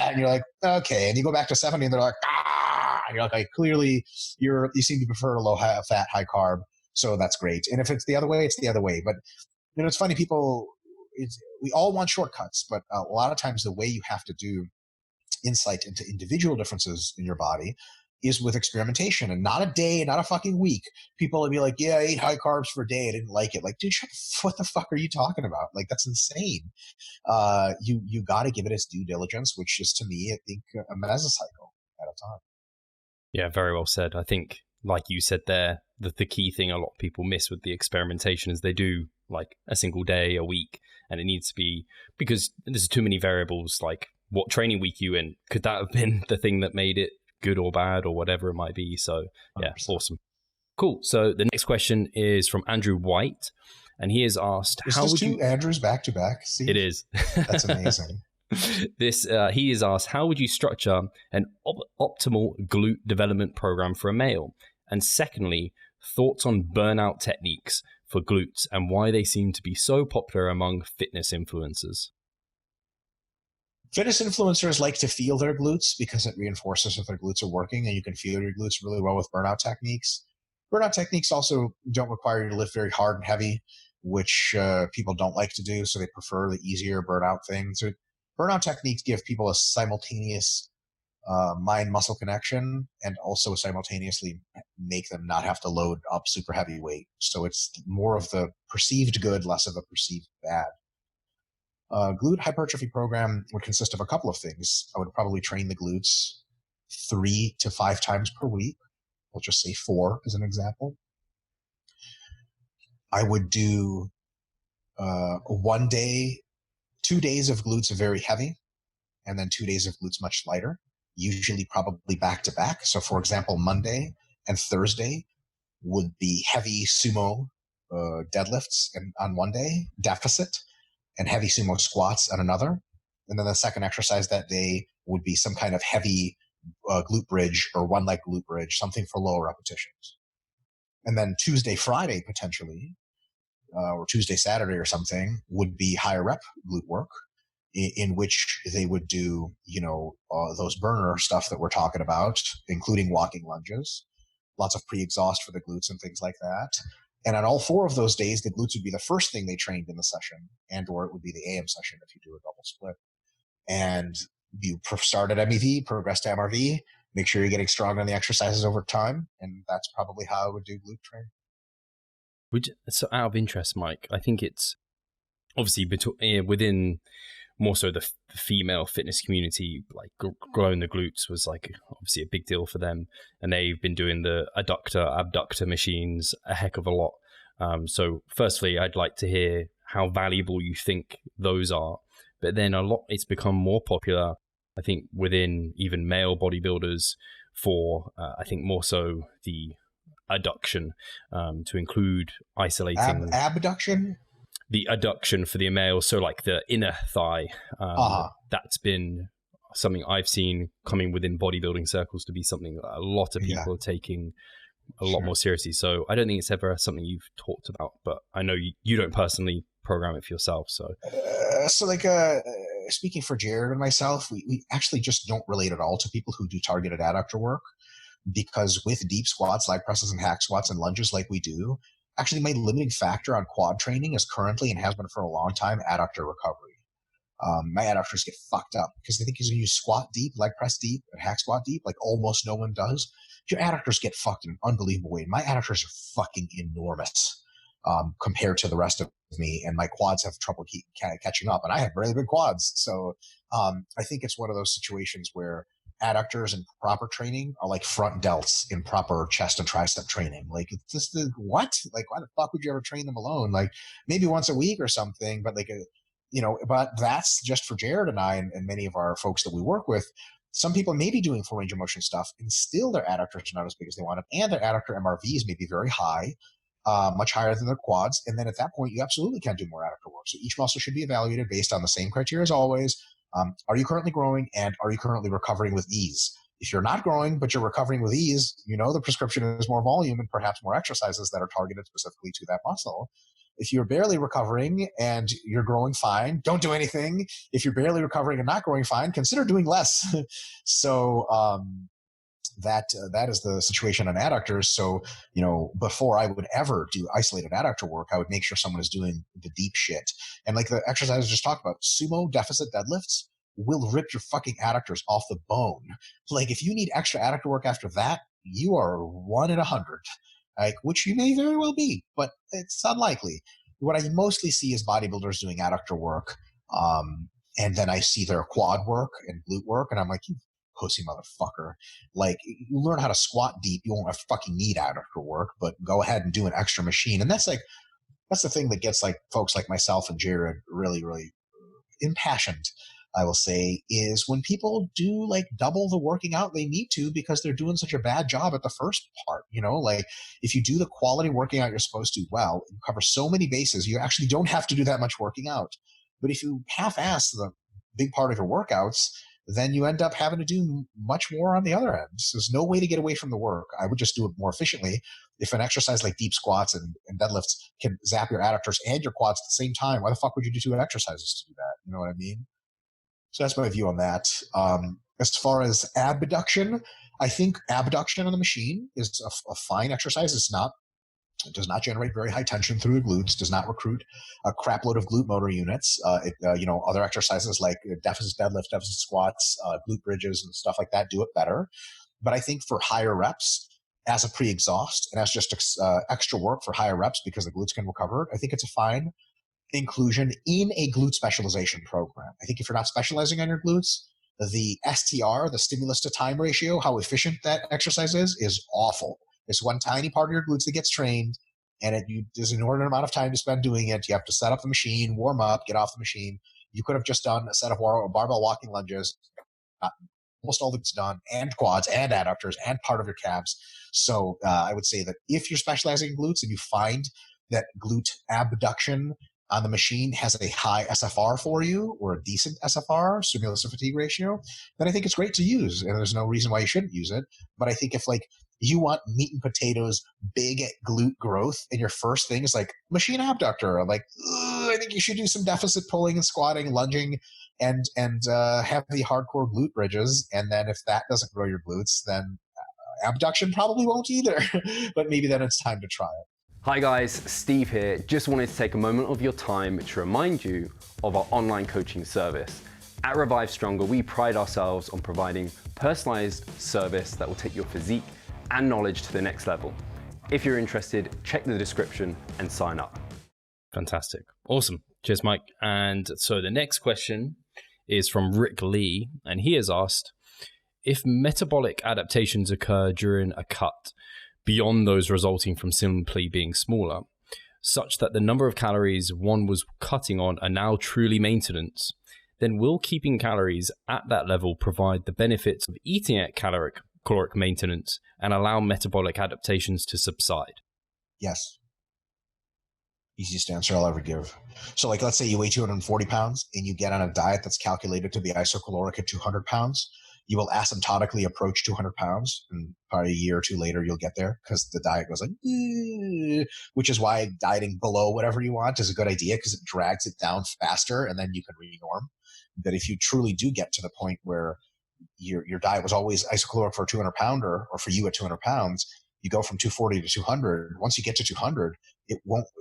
and you're like, okay. And you go back to 70, and they're like, and you're like, clearly you seem to prefer a low fat, high carb. So that's great. And if it's the other way, it's the other way. But, it's funny, we all want shortcuts, but a lot of times the way you have to do insight into individual differences in your body is with experimentation, and not a day, not a fucking week. People will be like, yeah, I ate high carbs for a day, I didn't like it. Like, dude, what the fuck are you talking about? Like, that's insane. You got to give it its due diligence, which is, to me, I think, a mesocycle at a time. Yeah, very well said. I think, like you said there, the key thing a lot of people miss with the experimentation is they do like a single day, a week, and it needs to be, because there's too many variables, like what training week you in. Could that have been the thing that made it good or bad or whatever it might be? So yeah, 100%. Awesome. Cool. So the next question is from Andrew White, and he has asked, how would you... Andrews back to back? See? It is. That's amazing. He is asked, how would you structure an optimal glute development program for a male? And secondly, thoughts on burnout techniques for glutes and why they seem to be so popular among fitness influencers. Fitness influencers like to feel their glutes because it reinforces that their glutes are working, and you can feel your glutes really well with burnout techniques. Burnout techniques also don't require you to lift very hard and heavy, which people don't like to do, so they prefer the easier burnout things. So burnout techniques give people a simultaneous mind-muscle connection, and also simultaneously make them not have to load up super heavy weight. So it's more of the perceived good, less of the perceived bad. Glute hypertrophy program would consist of a couple of things. I would probably train the glutes 3 to 5 times per week. We'll just say 4 as an example. I would do 1 day, 2 days of glutes very heavy, and then 2 days of glutes much lighter, usually probably back to back. So for example, Monday and Thursday would be heavy sumo deadlifts on one day, deficit, and heavy sumo squats on another. And then the second exercise that day would be some kind of heavy glute bridge or one leg glute bridge, something for lower repetitions. And then Tuesday, Friday, potentially, or Tuesday, Saturday or something, would be higher rep glute work, in which they would do, those burner stuff that we're talking about, including walking lunges, lots of pre-exhaust for the glutes and things like that. And on all 4 of those days, the glutes would be the first thing they trained in the session, or it would be the AM session if you do a double split. And you start at MEV, progress to MRV, make sure you're getting stronger on the exercises over time. And that's probably how I would do glute training. So out of interest, Mike, I think it's obviously within more so the female fitness community, like growing the glutes was like obviously a big deal for them. And they've been doing the Adductor, Abductor machines a heck of a lot. So firstly, I'd like to hear how valuable you think those are. But then it's become more popular, I think, within even male bodybuilders for, I think, more so the adduction, to include isolating abduction. The adduction for the male, so like the inner thigh. That's been something I've seen coming within bodybuilding circles to be something that a lot of people are taking a lot more seriously. So I don't think it's ever something you've talked about, but I know you don't personally program it for yourself. So speaking for Jared and myself, we actually just don't relate at all to people who do targeted adductor work, because with deep squats, leg presses, and hack squats and lunges like we do, actually my limiting factor on quad training is currently, and has been for a long time, adductor recovery. My adductors get fucked up because they think he's going to use squat deep, leg press deep, and hack squat deep, like almost no one does. Your adductors get fucked in an unbelievable way. My adductors are fucking enormous compared to the rest of me, and my quads have trouble catching up, and I have really big quads. So I think it's one of those situations where adductors in proper training are like front delts in proper chest and tricep training. Like, it's just what? Like, why the fuck would you ever train them alone? Like, maybe once a week or something, but like, but that's just for Jared and I and many of our folks that we work with. Some people may be doing full range of motion stuff and still their adductors are not as big as they want it, and their adductor MRVs may be very high, much higher than their quads. And then at that point, you absolutely can do more adductor work. So each muscle should be evaluated based on the same criteria as always. Are you currently growing, and are you currently recovering with ease? If you're not growing, but you're recovering with ease, the prescription is more volume and perhaps more exercises that are targeted specifically to that muscle. If you're barely recovering and you're growing fine, don't do anything. If you're barely recovering and not growing fine, consider doing less. So that is the situation on adductors. So, before I would ever do isolated adductor work, I would make sure someone is doing the deep shit. And like the exercise I just talked about, sumo deficit deadlifts will rip your fucking adductors off the bone. Like, if you need extra adductor work after that, you are 1 in 100, like, which you may very well be, but it's unlikely. What I mostly see is bodybuilders doing adductor work. And then I see their quad work and glute work, and I'm like, you pussy motherfucker. Like, you learn how to squat deep, you won't fucking need adductor work, but go ahead and do an extra machine. And that's the thing that gets like folks like myself and Jared really, really impassioned, I will say, is when people do like double the working out they need to because they're doing such a bad job at the first part. Like, if you do the quality working out you're supposed to well, you cover so many bases, you actually don't have to do that much working out. But if you half-ass the big part of your workouts, then you end up having to do much more on the other end. So there's no way to get away from the work. I would just do it more efficiently. If an exercise like deep squats and deadlifts can zap your adductors and your quads at the same time, why the fuck would you do 2 exercises to do that? You know what I mean? So that's my view on that. As far as abduction, I think abduction on the machine is a fine exercise. It does not generate very high tension through the glutes, does not recruit a crap load of glute motor units. Other exercises like deficit deadlift, deficit squats, glute bridges and stuff like that do it better. But I think for higher reps, as a pre-exhaust and as just extra work for higher reps because the glutes can recover it, I think it's a fine inclusion in a glute specialization program. I think if you're not specializing on your glutes, the STR, the stimulus to time ratio, how efficient that exercise is awful. It's one tiny part of your glutes that gets trained, and there's an inordinate amount of time to spend doing it. You have to set up the machine, warm up, get off the machine. You could have just done a set of barbell walking lunges, almost all that's done, and quads and adductors and part of your calves. So I would say that if you're specializing in glutes and you find that glute abduction on the machine has a high SFR for you, or a decent SFR, stimulus to fatigue ratio, then I think it's great to use, and there's no reason why you shouldn't use it. But I think if like you want meat and potatoes, big glute growth, and your first thing is like machine abductor, like, I think you should do some deficit pulling and squatting, lunging, and have the hardcore glute bridges. And then if that doesn't grow your glutes, then abduction probably won't either. But maybe then it's time to try it. Hi guys, Steve here. Just wanted to take a moment of your time to remind you of our online coaching service. At Revive Stronger, we pride ourselves on providing personalized service that will take your physique and knowledge to the next level. If you're interested, check the description and sign up. Fantastic. Awesome. Cheers, Mike. And so the next question is from Rick Lee, and he has asked, if metabolic adaptations occur during a cut beyond those resulting from simply being smaller, such that the number of calories one was cutting on are now truly maintenance, then will keeping calories at that level provide the benefits of eating at caloric maintenance and allow metabolic adaptations to subside? Yes. Easiest answer I'll ever give. So like, let's say you weigh 240 pounds and you get on a diet that's calculated to be isocaloric at 200 pounds. You will asymptotically approach 200 pounds, and probably a year or two later, you'll get there because the diet goes like, which is why dieting below whatever you want is a good idea, because it drags it down faster and then you can renorm. But if you truly do get to the point where your diet was always isocaloric for a 200 pounder, or for you at 200 pounds, you go from 240 to 200. Once you get to 200,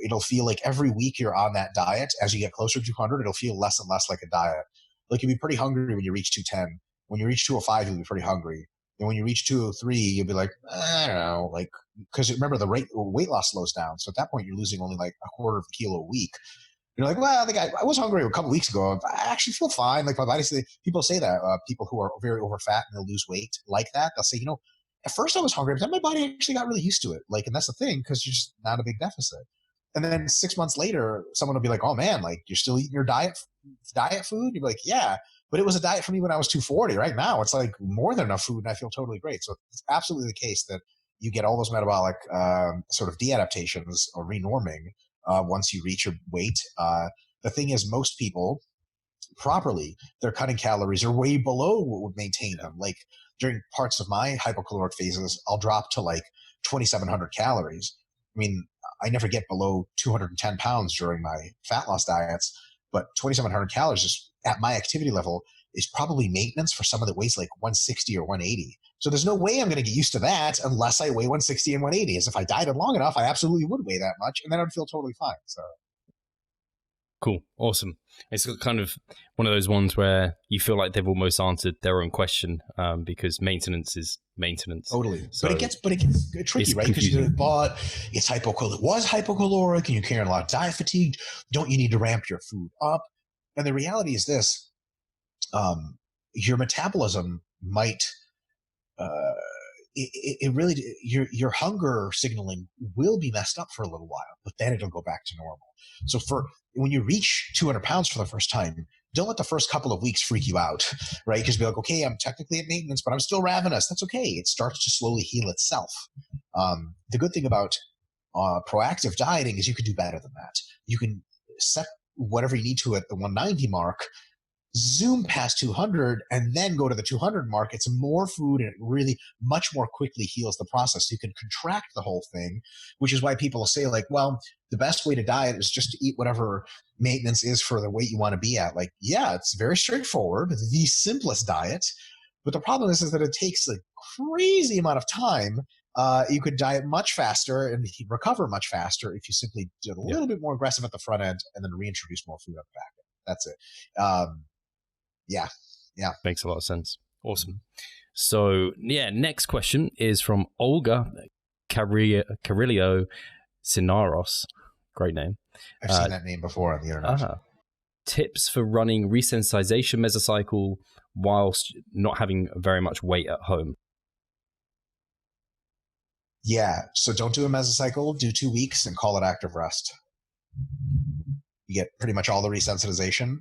it'll feel like every week you're on that diet. As you get closer to 200, it'll feel less and less like a diet. Like you'll be pretty hungry when you reach 210. When you reach 205, you'll be pretty hungry. And when you reach 203, you'll be like, I don't know, like, because remember the weight loss slows down. So at that point, you're losing only like a quarter of a kilo a week. You're like, well, I think I was hungry a couple weeks ago. I actually feel fine. Like my body, people say that, people who are very over fat and they'll lose weight like that. They'll say, at first I was hungry, but then my body actually got really used to it. Like, and that's the thing, because you're just not a big deficit. And then 6 months later, someone will be like, oh man, like you're still eating your diet food? You'd be like, yeah, but it was a diet for me when I was 240. Right now, it's like more than enough food and I feel totally great. So it's absolutely the case that you get all those metabolic sort of de-adaptations or renorming once you reach your weight. The thing is, most people properly, their cutting calories are way below what would maintain them. Like during parts of my hypocaloric phases, I'll drop to like 2,700 calories. I mean, I never get below 210 pounds during my fat loss diets, but 2,700 calories is, at my activity level, is probably maintenance for someone that weighs like 160 or 180. So there's no way I'm going to get used to that unless I weigh 160 and 180. As if I dieted long enough, I absolutely would weigh that much, and then I'd feel totally fine. So cool. Awesome. It's kind of one of those ones where you feel like they've almost answered their own question, because maintenance is maintenance. Totally. So but it gets tricky, right? Because you thought it's hypocaloric. It was hypocaloric and you're carrying a lot of diet fatigue. Don't you need to ramp your food up? And the reality is this, your metabolism might, it really, your hunger signaling will be messed up for a little while, but then it'll go back to normal. So when you reach 200 pounds for the first time, don't let the first couple of weeks freak you out, right? Because be like, okay, I'm technically at maintenance, but I'm still ravenous. That's okay. It starts to slowly heal itself. The good thing about proactive dieting is you can do better than that. You can set whatever you need to at the 190 mark, zoom past 200, and then go to the 200 mark. It's more food, and it really much more quickly heals the process. So you can contract the whole thing, which is why people say like, well, the best way to diet is just to eat whatever maintenance is for the weight you want to be at. Like, yeah, it's very straightforward, the simplest diet. But the problem is that it takes a crazy amount of time. You could diet much faster and recover much faster if you simply did a little bit more aggressive at the front end and then reintroduce more food at the back end. That's it. Yeah. Makes a lot of sense. Awesome. So, next question is from Olga Carrillo Sinaros. Great name. I've seen that name before on the internet. Tips for running resensitization mesocycle whilst not having very much weight at home. Yeah, so don't do a mesocycle, do 2 weeks and call it active rest. You get pretty much all the resensitization,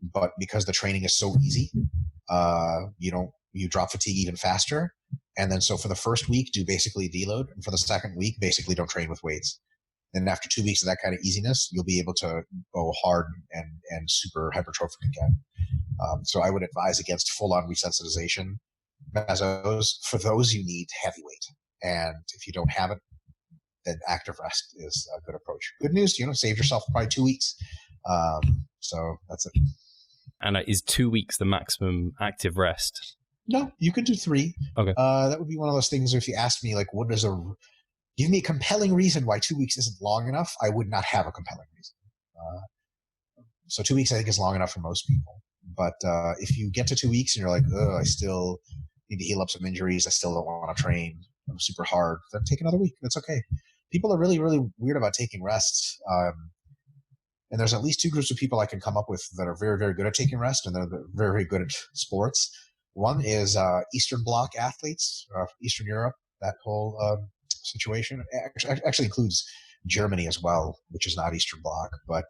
but because the training is so easy, you drop fatigue even faster. And then so for the first week, do basically deload. And for the second week, basically don't train with weights. And after 2 weeks of that kind of easiness, you'll be able to go hard and super hypertrophic again. So I would advise against full-on resensitization mesos. For those, you need heavy weight. And if you don't have it, then active rest is a good approach. Good news, save yourself probably 2 weeks. So that's it. And is 2 weeks the maximum active rest? No, you could do 3. Okay. That would be one of those things. If you asked me, like, give me a compelling reason why 2 weeks isn't long enough, I would not have a compelling reason. So 2 weeks, I think, is long enough for most people. But if you get to 2 weeks and you're like, I still need to heal up some injuries, I still don't want to train, I'm super hard, then take another week. That's okay. People are really, really weird about taking rests. And there's at least two groups of people I can come up with that are very, very good at taking rest, and they're very, very good at sports. One is Eastern Bloc athletes, Eastern Europe, that whole situation. Actually includes Germany as well, which is not Eastern Bloc. But,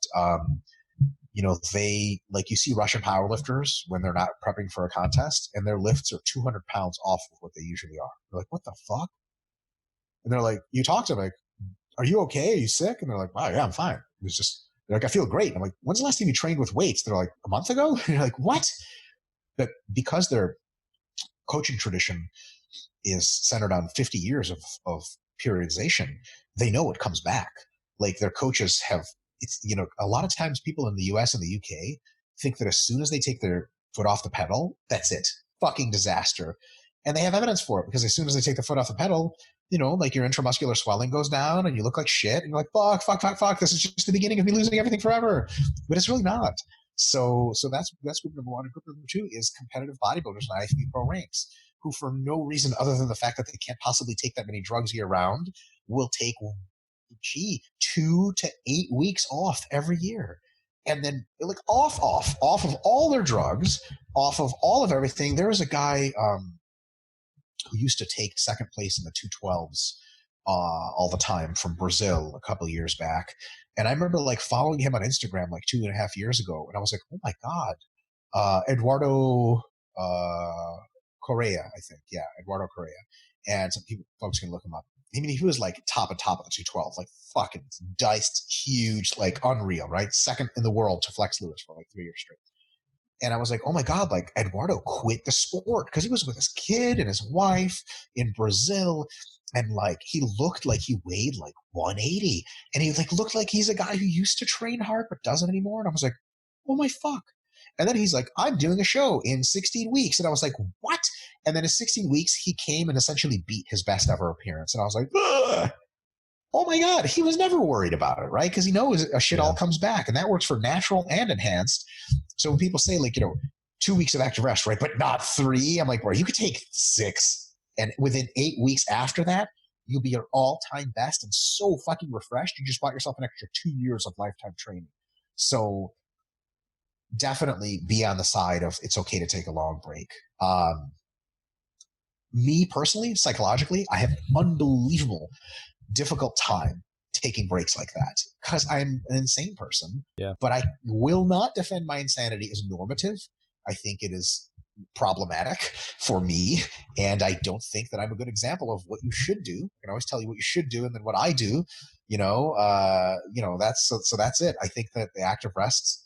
they, like, you see Russian powerlifters when they're not prepping for a contest, and their lifts are 200 pounds off of what they usually are. They're like, what the fuck? And they're like, you talk to them, like, are you okay? Are you sick? And they're like, wow, yeah, I'm fine. It's just, they're like, I feel great. And I'm like, when's the last time you trained with weights? They're like, a month ago? And you're like, what? But because their coaching tradition is centered on 50 years of periodization, they know it comes back. Like, their coaches have, it's, a lot of times people in the US and the UK think that as soon as they take their foot off the pedal, that's it. Fucking disaster. And they have evidence for it, because as soon as they take the foot off the pedal, like, your intramuscular swelling goes down and you look like shit, and you're like, fuck, this is just the beginning of me losing everything forever. But it's really not. So that's group number one. And group number two is competitive bodybuilders in IFBB Pro ranks, who, for no reason other than the fact that they can't possibly take that many drugs year round, will take 2 to 8 weeks off every year. And then, like, off of all their drugs, off of all of everything. There was a guy who used to take second place in the 212s all the time from Brazil a couple of years back. And I remember, like, following him on Instagram like 2.5 years ago. And I was like, oh my God, Eduardo Correa, I think. Yeah, Eduardo Correa. And some folks can look him up. I mean, he was like top of the 212, like fucking diced, huge, like unreal, right? Second in the world to Flex Lewis for like 3 years straight. And I was like, oh my God, like, Eduardo quit the sport because he was with his kid and his wife in Brazil. And like, he looked like he weighed like 180. And he like looked like he's a guy who used to train hard but doesn't anymore. And I was like, oh my fuck. And then he's like, I'm doing a show in 16 weeks. And I was like, what? And then in 16 weeks, he came and essentially beat his best ever appearance. And I was like, ugh. Oh my God, he was never worried about it, right? Because he knows a shit all comes back. And that works for natural and enhanced. So when people say, like, 2 weeks of active rest, right, but not 3, I'm like, bro, you could take 6. And within 8 weeks after that, you'll be your all-time best and so fucking refreshed. You just bought yourself an extra 2 years of lifetime training. So definitely be on the side of it's okay to take a long break. Me personally, psychologically, I have an unbelievable difficult time taking breaks like that because I'm an insane person. Yeah. But I will not defend my insanity as normative. I think it is problematic for me, and I don't think that I'm a good example of what you should do. I can always tell you what you should do, and then what I do. That's so that's it. I think that the active rest,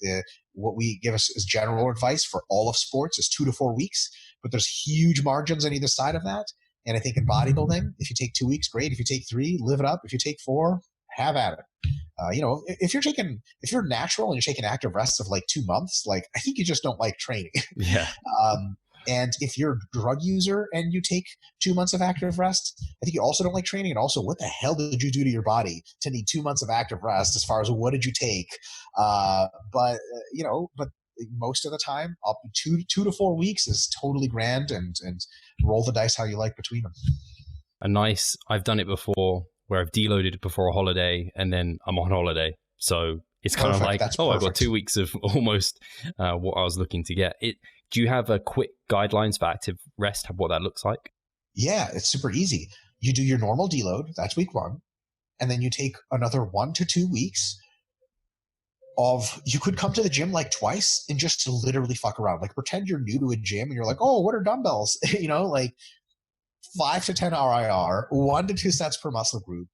what we give us as general advice for all of sports is 2 to 4 weeks, but there's huge margins on either side of that. And I think in bodybuilding, if you take 2 weeks, great. If you take 3, live it up. If you take 4, have at it. If you're natural and you're taking active rests of like 2 months, like, I think you just don't like training. Yeah. And if you're a drug user and you take 2 months of active rest, I think you also don't like training. And also, what the hell did you do to your body to need 2 months of active rest? As far as what did you take? But most of the time, up to 2 to 4 weeks is totally grand, and roll the dice how you like between them. I've done it before where I've deloaded before a holiday and then I'm on holiday. So it's kind of like, I've got 2 weeks of almost what I was looking to get. Do you have a quick guidelines for active rest, what that looks like? Yeah, it's super easy. You do your normal deload, that's week 1. And then you take another 1 to 2 weeks you could come to the gym like twice and just to literally fuck around. Like, pretend you're new to a gym and you're like, oh, what are dumbbells? Like 5 to 10 RIR, 1 to 2 sets per muscle group,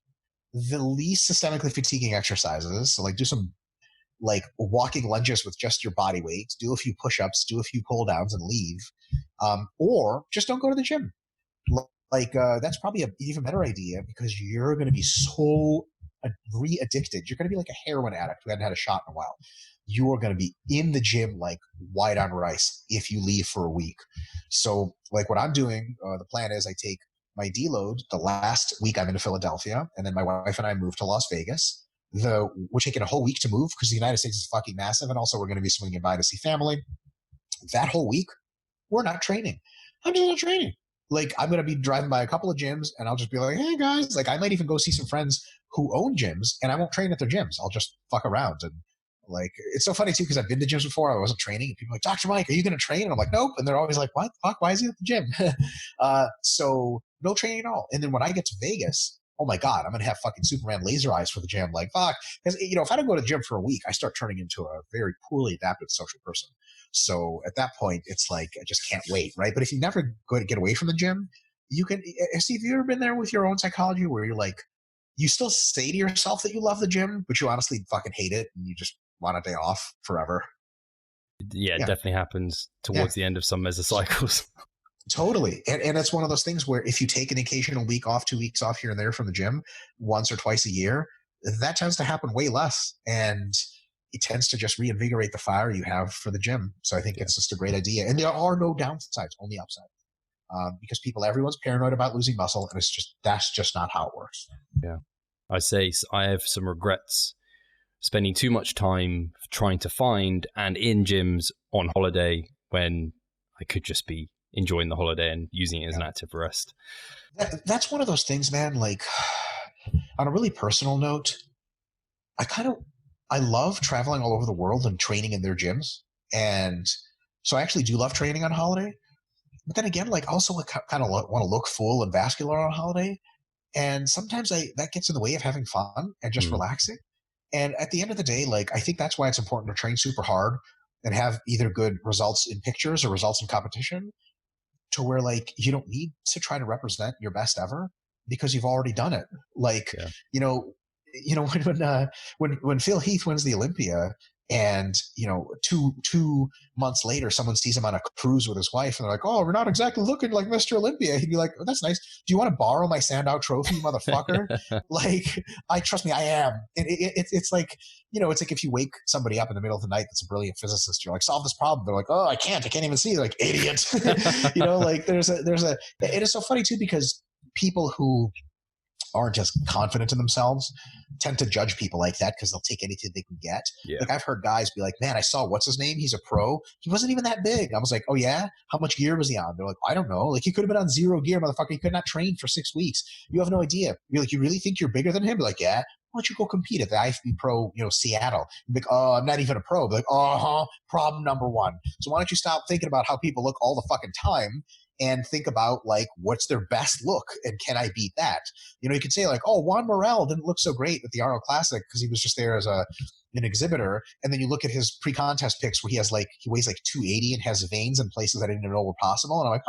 the least systemically fatiguing exercises. So like, do some like walking lunges with just your body weight, do a few push-ups, do a few pull downs and leave. Or just don't go to the gym. That's probably an even better idea, because you're going to be so re-addicted. You're going to be like a heroin addict who hadn't had a shot in a while. You are going to be in the gym like white on rice if you leave for a week. So like what I'm doing, the plan is I take my deload the last week I'm in Philadelphia, and then my wife and I move to Las Vegas. We're taking a whole week to move because the United States is fucking massive, and also we're going to be swinging by to see family. That whole week, we're not training. I'm just not training. Like, I'm going to be driving by a couple of gyms, and I'll just be like, hey guys, like, I might even go see some friends who own gyms, and I won't train at their gyms. I'll just fuck around and Like, it's so funny too, because I've been to gyms before. I wasn't training, and people are like, Dr. Mike, are you going to train? And I'm like, nope. And they're always like, what the fuck? Why is he at the gym? So no training at all. And then when I get to Vegas, oh my God, I'm going to have fucking Superman laser eyes for the gym. Like, fuck. Because, if I don't go to the gym for a week, I start turning into a very poorly adapted social person. So at that point, it's like, I just can't wait, right? But if you never go to get away from the gym, you can, Steve, have you ever been there with your own psychology where you're like, you still say to yourself that you love the gym, but you honestly fucking hate it and you just want a day off forever? Yeah, it definitely happens towards the end of some mesocycles. Totally. And it's one of those things where if you take an occasional week off, 2 weeks off here and there from the gym once or twice a year, that tends to happen way less. And it tends to just reinvigorate the fire you have for the gym. So I think it's just a great idea. And there are no downsides, only upsides. Because everyone's paranoid about losing muscle, and that's just not how it works. Yeah. I say I have some regrets spending too much time trying to find and in gyms on holiday when I could just be enjoying the holiday and using it as an active rest. That's one of those things, man. Like, on a really personal note, I love traveling all over the world and training in their gyms. And so I actually do love training on holiday. But then again, like, also I kind of want to look full and vascular on holiday. And sometimes that gets in the way of having fun and just relaxing. And at the end of the day, like, I think that's why it's important to train super hard and have either good results in pictures or results in competition, to where, like, you don't need to try to represent your best ever because you've already done it. Like, when Phil Heath wins the Olympia, and two months later someone sees him on a cruise with his wife and they're like, oh, we're not exactly looking like Mr. Olympia, he'd be like, oh, that's nice, do you want to borrow my Sandow trophy, motherfucker? Like, trust me, I am. It's like, it's like if you wake somebody up in the middle of the night that's a brilliant physicist, you're like, solve this problem, they're like, oh, I can't even see. They're like, idiot. Like, there's a it is so funny too, because people who aren't just confident in themselves tend to judge people like that because they'll take anything they can get. Yeah. Like, I've heard guys be like, man, I saw what's his name, he's a pro, he wasn't even that big. I was like, oh yeah, how much gear was he on? They're like, I don't know, like, he could have been on 0 gear, motherfucker, he could not train for 6 weeks, you have no idea. You're like, you really think you're bigger than him? They're like, yeah, why don't you go compete at the IFB Pro, Seattle? You're like, oh, I'm not even a pro. They're like, problem number one. So why don't you stop thinking about how people look all the fucking time and think about, like, what's their best look and can I beat that? You could say, like, oh, Juan Morel didn't look so great at the Arnold Classic because he was just there as an exhibitor. And then you look at his pre-contest pics where he weighs like 280 and has veins in places I didn't even know were possible. And I'm like,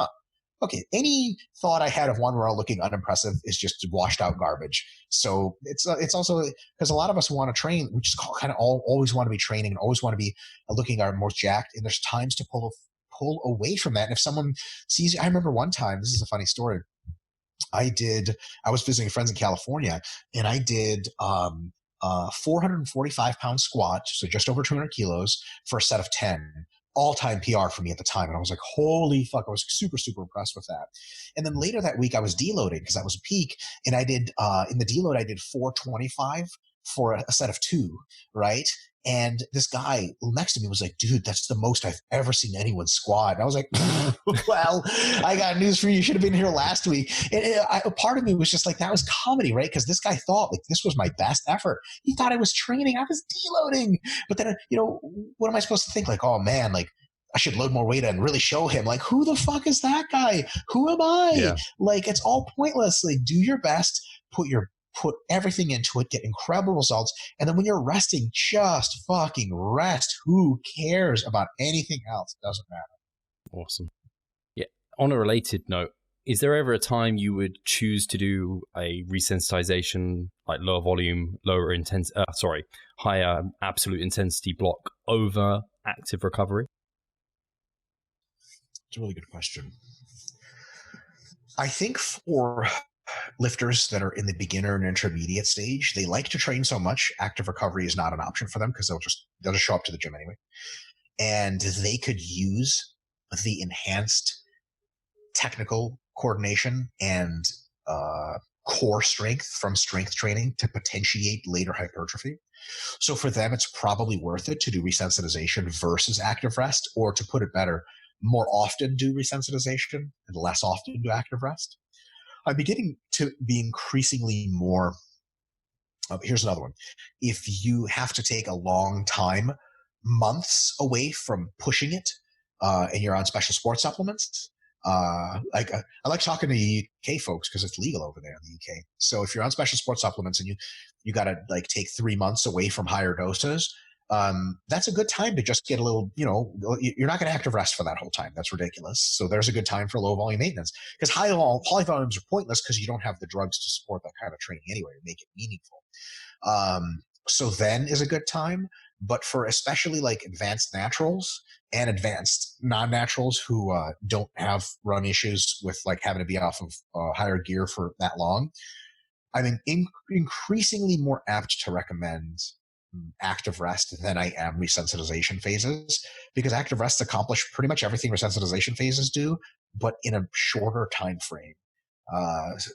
okay, any thought I had of Juan Morel looking unimpressive is just washed out garbage. So it's also because a lot of us want to train, we just kind of always want to be training and always want to be looking our most jacked. And there's times to pull away from that. And if someone sees, I remember one time, this is a funny story. I was visiting friends in California, and I did 445 pound squat, so just over 200 kilos for a set of 10. All-time PR for me at the time. And I was like, holy fuck, I was super, super impressed with that. And then later that week I was deloading because that was a peak. And I did, in the deload, I did 425 for a set of 2, right? And this guy next to me was like, dude, that's the most I've ever seen anyone squat. And I was like, well, I got news for you. You should have been here last week. And part of me was just like, that was comedy, right? Because this guy thought, like, this was my best effort. He thought I was training. I was deloading. But then, what am I supposed to think? Like, oh man, like, I should load more weight and really show him. Like, who the fuck is that guy? Who am I? Yeah. Like, it's all pointless. Like, do your best, put everything into it, get incredible results. And then when you're resting, just fucking rest. Who cares about anything else? It doesn't matter. Awesome. Yeah. On a related note, is there ever a time you would choose to do a resensitization, like lower volume, higher absolute intensity block over active recovery? It's a really good question. I think for lifters that are in the beginner and intermediate stage, they like to train so much, active recovery is not an option for them because they'll just show up to the gym anyway. And they could use the enhanced technical coordination and core strength from strength training to potentiate later hypertrophy. So for them, it's probably worth it to do resensitization versus active rest, or to put it better, more often do resensitization and less often do active rest. I'm beginning to be increasingly more Here's another one. If you have to take a long time, months away from pushing it, and you're on special sports supplements, I like talking to UK folks because it's legal over there in the UK. So if you're on special sports supplements and you got to like take 3 months away from higher doses, that's a good time to just get a little, you're not going to active rest for that whole time. That's ridiculous. So there's a good time for low volume maintenance, because high volumes are pointless because you don't have the drugs to support that kind of training anyway to make it meaningful. So then is a good time, but for especially like advanced naturals and advanced non-naturals who don't have run issues with like having to be off of higher gear for that long, I'm increasingly more apt to recommend active rest than I am resensitization phases, because active rests accomplish pretty much everything resensitization phases do, but in a shorter time frame.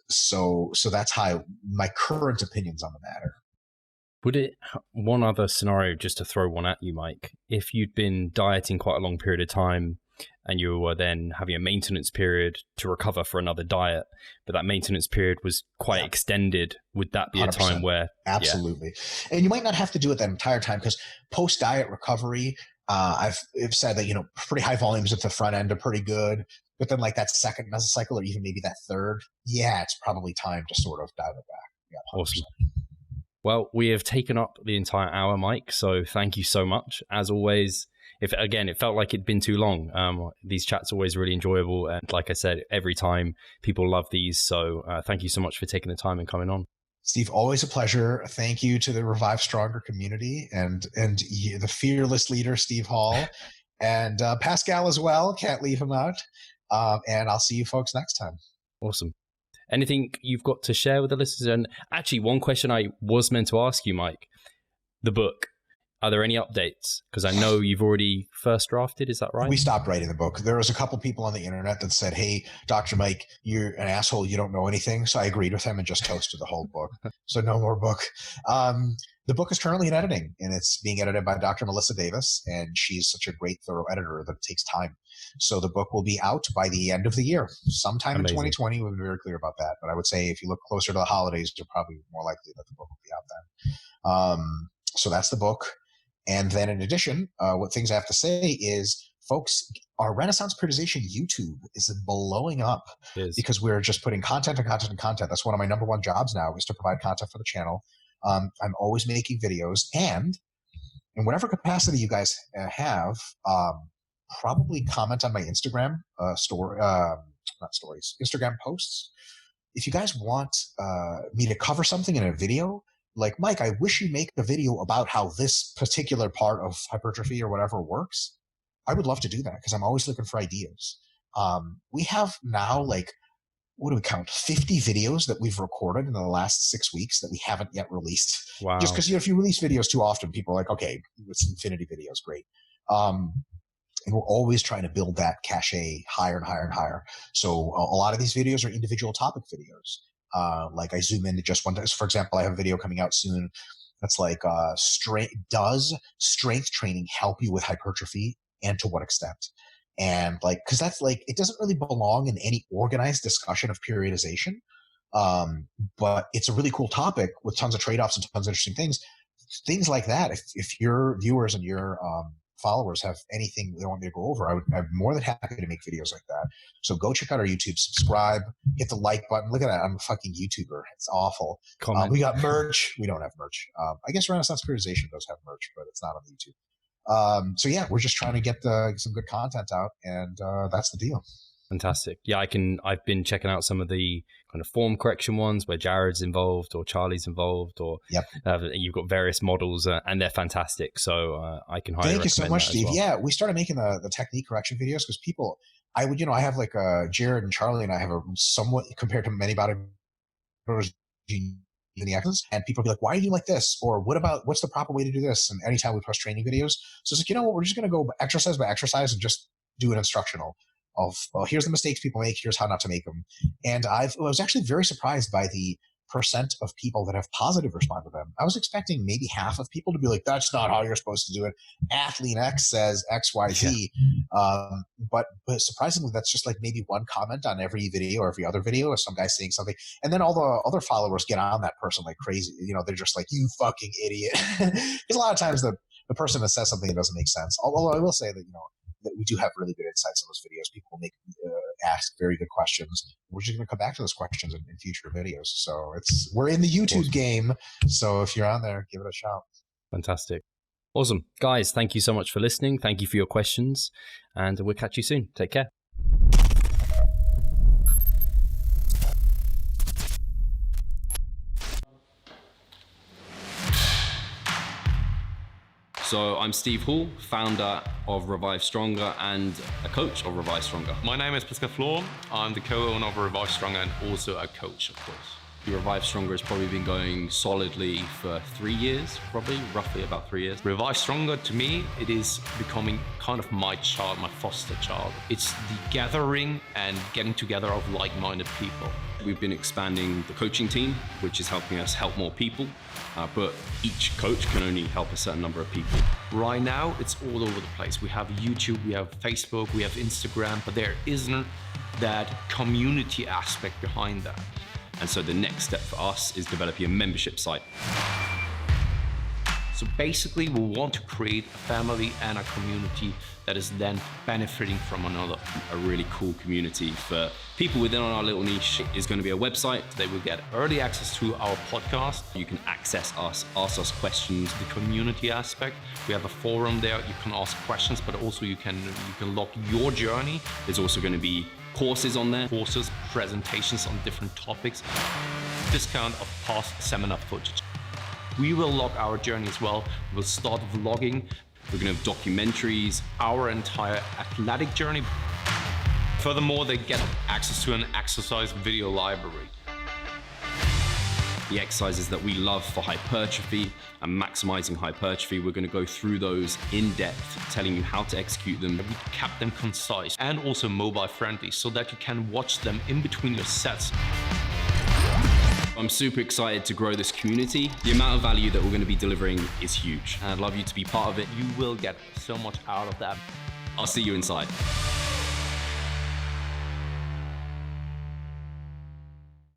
So that's how my current opinions on the matter. Would it, one other scenario, just to throw one at you, Mike, if you'd been dieting quite a long period of time and you were then having a maintenance period to recover for another diet, but that maintenance period was quite extended, would that be 100%. A time where... Absolutely. Yeah. And you might not have to do it that entire time, because post-diet recovery, I've said that, pretty high volumes at the front end are pretty good, but then like that second mesocycle or even maybe that third, it's probably time to sort of dial it back. Yeah, 100%. Awesome. Well, we have taken up the entire hour, Mike, so thank you so much. As always, it felt like it'd been too long. These chats are always really enjoyable, and like I said, every time people love these, so thank you so much for taking the time and coming on. Steve, always a pleasure. Thank you to the Revive Stronger community and the fearless leader, Steve Hall, and Pascal as well. Can't leave him out. And I'll see you folks next time. Awesome. Anything you've got to share with the listeners? And actually, one question I was meant to ask you, Mike, the book. Are there any updates? Because I know you've already first drafted. Is that right? We stopped writing the book. There was a couple people on the internet that said, "Hey, Dr. Mike, you're an asshole. You don't know anything." So I agreed with him and just toasted the whole book. So no more book. The book is currently in editing, and it's being edited by Dr. Melissa Davis, and she's such a great, thorough editor that it takes time. So the book will be out by the end of the year, sometime in 2020. We'll be very clear about that. But I would say if you look closer to the holidays, you're probably more likely that the book will be out then. So that's the book. And then in addition, what things I have to say is, folks, our Renaissance periodization YouTube is blowing up because we're just putting content and content and content. That's one of my number one jobs now, is to provide content for the channel. I'm always making videos, and in whatever capacity you guys have, probably comment on my Instagram Instagram posts. If you guys want me to cover something in a video, like, Mike, I wish you make a video about how this particular part of hypertrophy or whatever works, I would love to do that, because I'm always looking for ideas. We have now, like, what do we count? 50 videos that we've recorded in the last 6 weeks that we haven't yet released. Wow. Just because, if you release videos too often, people are like, okay, it's infinity videos, great. And we're always trying to build that cachet higher and higher and higher. So a lot of these videos are individual topic videos. Like I zoom into just one. For example, I have a video coming out soon that's like, does strength training help you with hypertrophy, and to what extent? And like, because that's like, it doesn't really belong in any organized discussion of periodization, but it's a really cool topic with tons of trade-offs and tons of interesting things like that. If your viewers and your followers have anything they want me to go over, I'm more than happy to make videos like that. So go check out our YouTube, subscribe, hit the like button. Look at that. I'm a fucking YouTuber. It's awful. We got merch. We don't have merch. I guess Renaissance Periodization does have merch, but it's not on YouTube. So yeah, we're just trying to get some good content out, and that's the deal. Fantastic. Yeah, I've been checking out some of the kind of form correction ones where Jared's involved or Charlie's involved, or you've got various models, and they're fantastic. So I can highly recommend. Thank you so much, Steve. Well. Yeah, we started making the technique correction videos because people, I have like Jared and Charlie, and I have a somewhat, compared to many bodybuilders, and people be like, why are you like this? Or what's the proper way to do this? And anytime we post training videos, so it's like, you know what, we're just going to go exercise by exercise and just do an instructional of, well, here's the mistakes people make, here's how not to make them. And I was actually very surprised by the percent of people that have positive respond to them. I was expecting maybe half of people to be like, that's not how you're supposed to do it. Athlete X says XYZ. But surprisingly, that's just like maybe one comment on every video or every other video of some guy saying something. And then all the other followers get on that person like crazy. They're just like, you fucking idiot. Because a lot of times the person that says something that doesn't make sense. Although I will say that, that we do have really good insights on those videos. People ask very good questions. We're just going to come back to those questions in future videos. So we're in the YouTube game. So if you're on there, give it a shot. Fantastic. Awesome. Guys, thank you so much for listening. Thank you for your questions. And we'll catch you soon. Take care. So I'm Steve Hall, founder of Revive Stronger and a coach of Revive Stronger. My name is Pascal Flor. I'm the co-owner of Revive Stronger and also a coach, of course. Revive Stronger has probably been going solidly for 3 years, roughly about 3 years. Revive Stronger, to me, it is becoming kind of my child, my foster child. It's the gathering and getting together of like-minded people. We've been expanding the coaching team, which is helping us help more people, but each coach can only help a certain number of people. Right now, it's all over the place. We have YouTube, we have Facebook, we have Instagram, but there isn't that community aspect behind that. And so the next step for us is developing a membership site. So basically, we want to create a family and a community that is then benefiting from another. A really cool community for people within our little niche is going to be a website. They will get early access to our podcast. You can access us, ask us questions. The community aspect, we have a forum there. You can ask questions, but also you can log your journey. There's also going to be courses on there. Courses, presentations on different topics. Discount of past seminar footage. We will log our journey as well. We'll start vlogging. We're going to have documentaries. Our entire athletic journey. Furthermore, they get access to an exercise video library. The exercises that we love for hypertrophy and maximizing hypertrophy, we're going to go through those in depth, telling you how to execute them. We kept them concise and also mobile friendly so that you can watch them in between your sets. I'm super excited to grow this community. The amount of value that we're going to be delivering is huge. And I'd love you to be part of it. You will get so much out of that. I'll see you inside.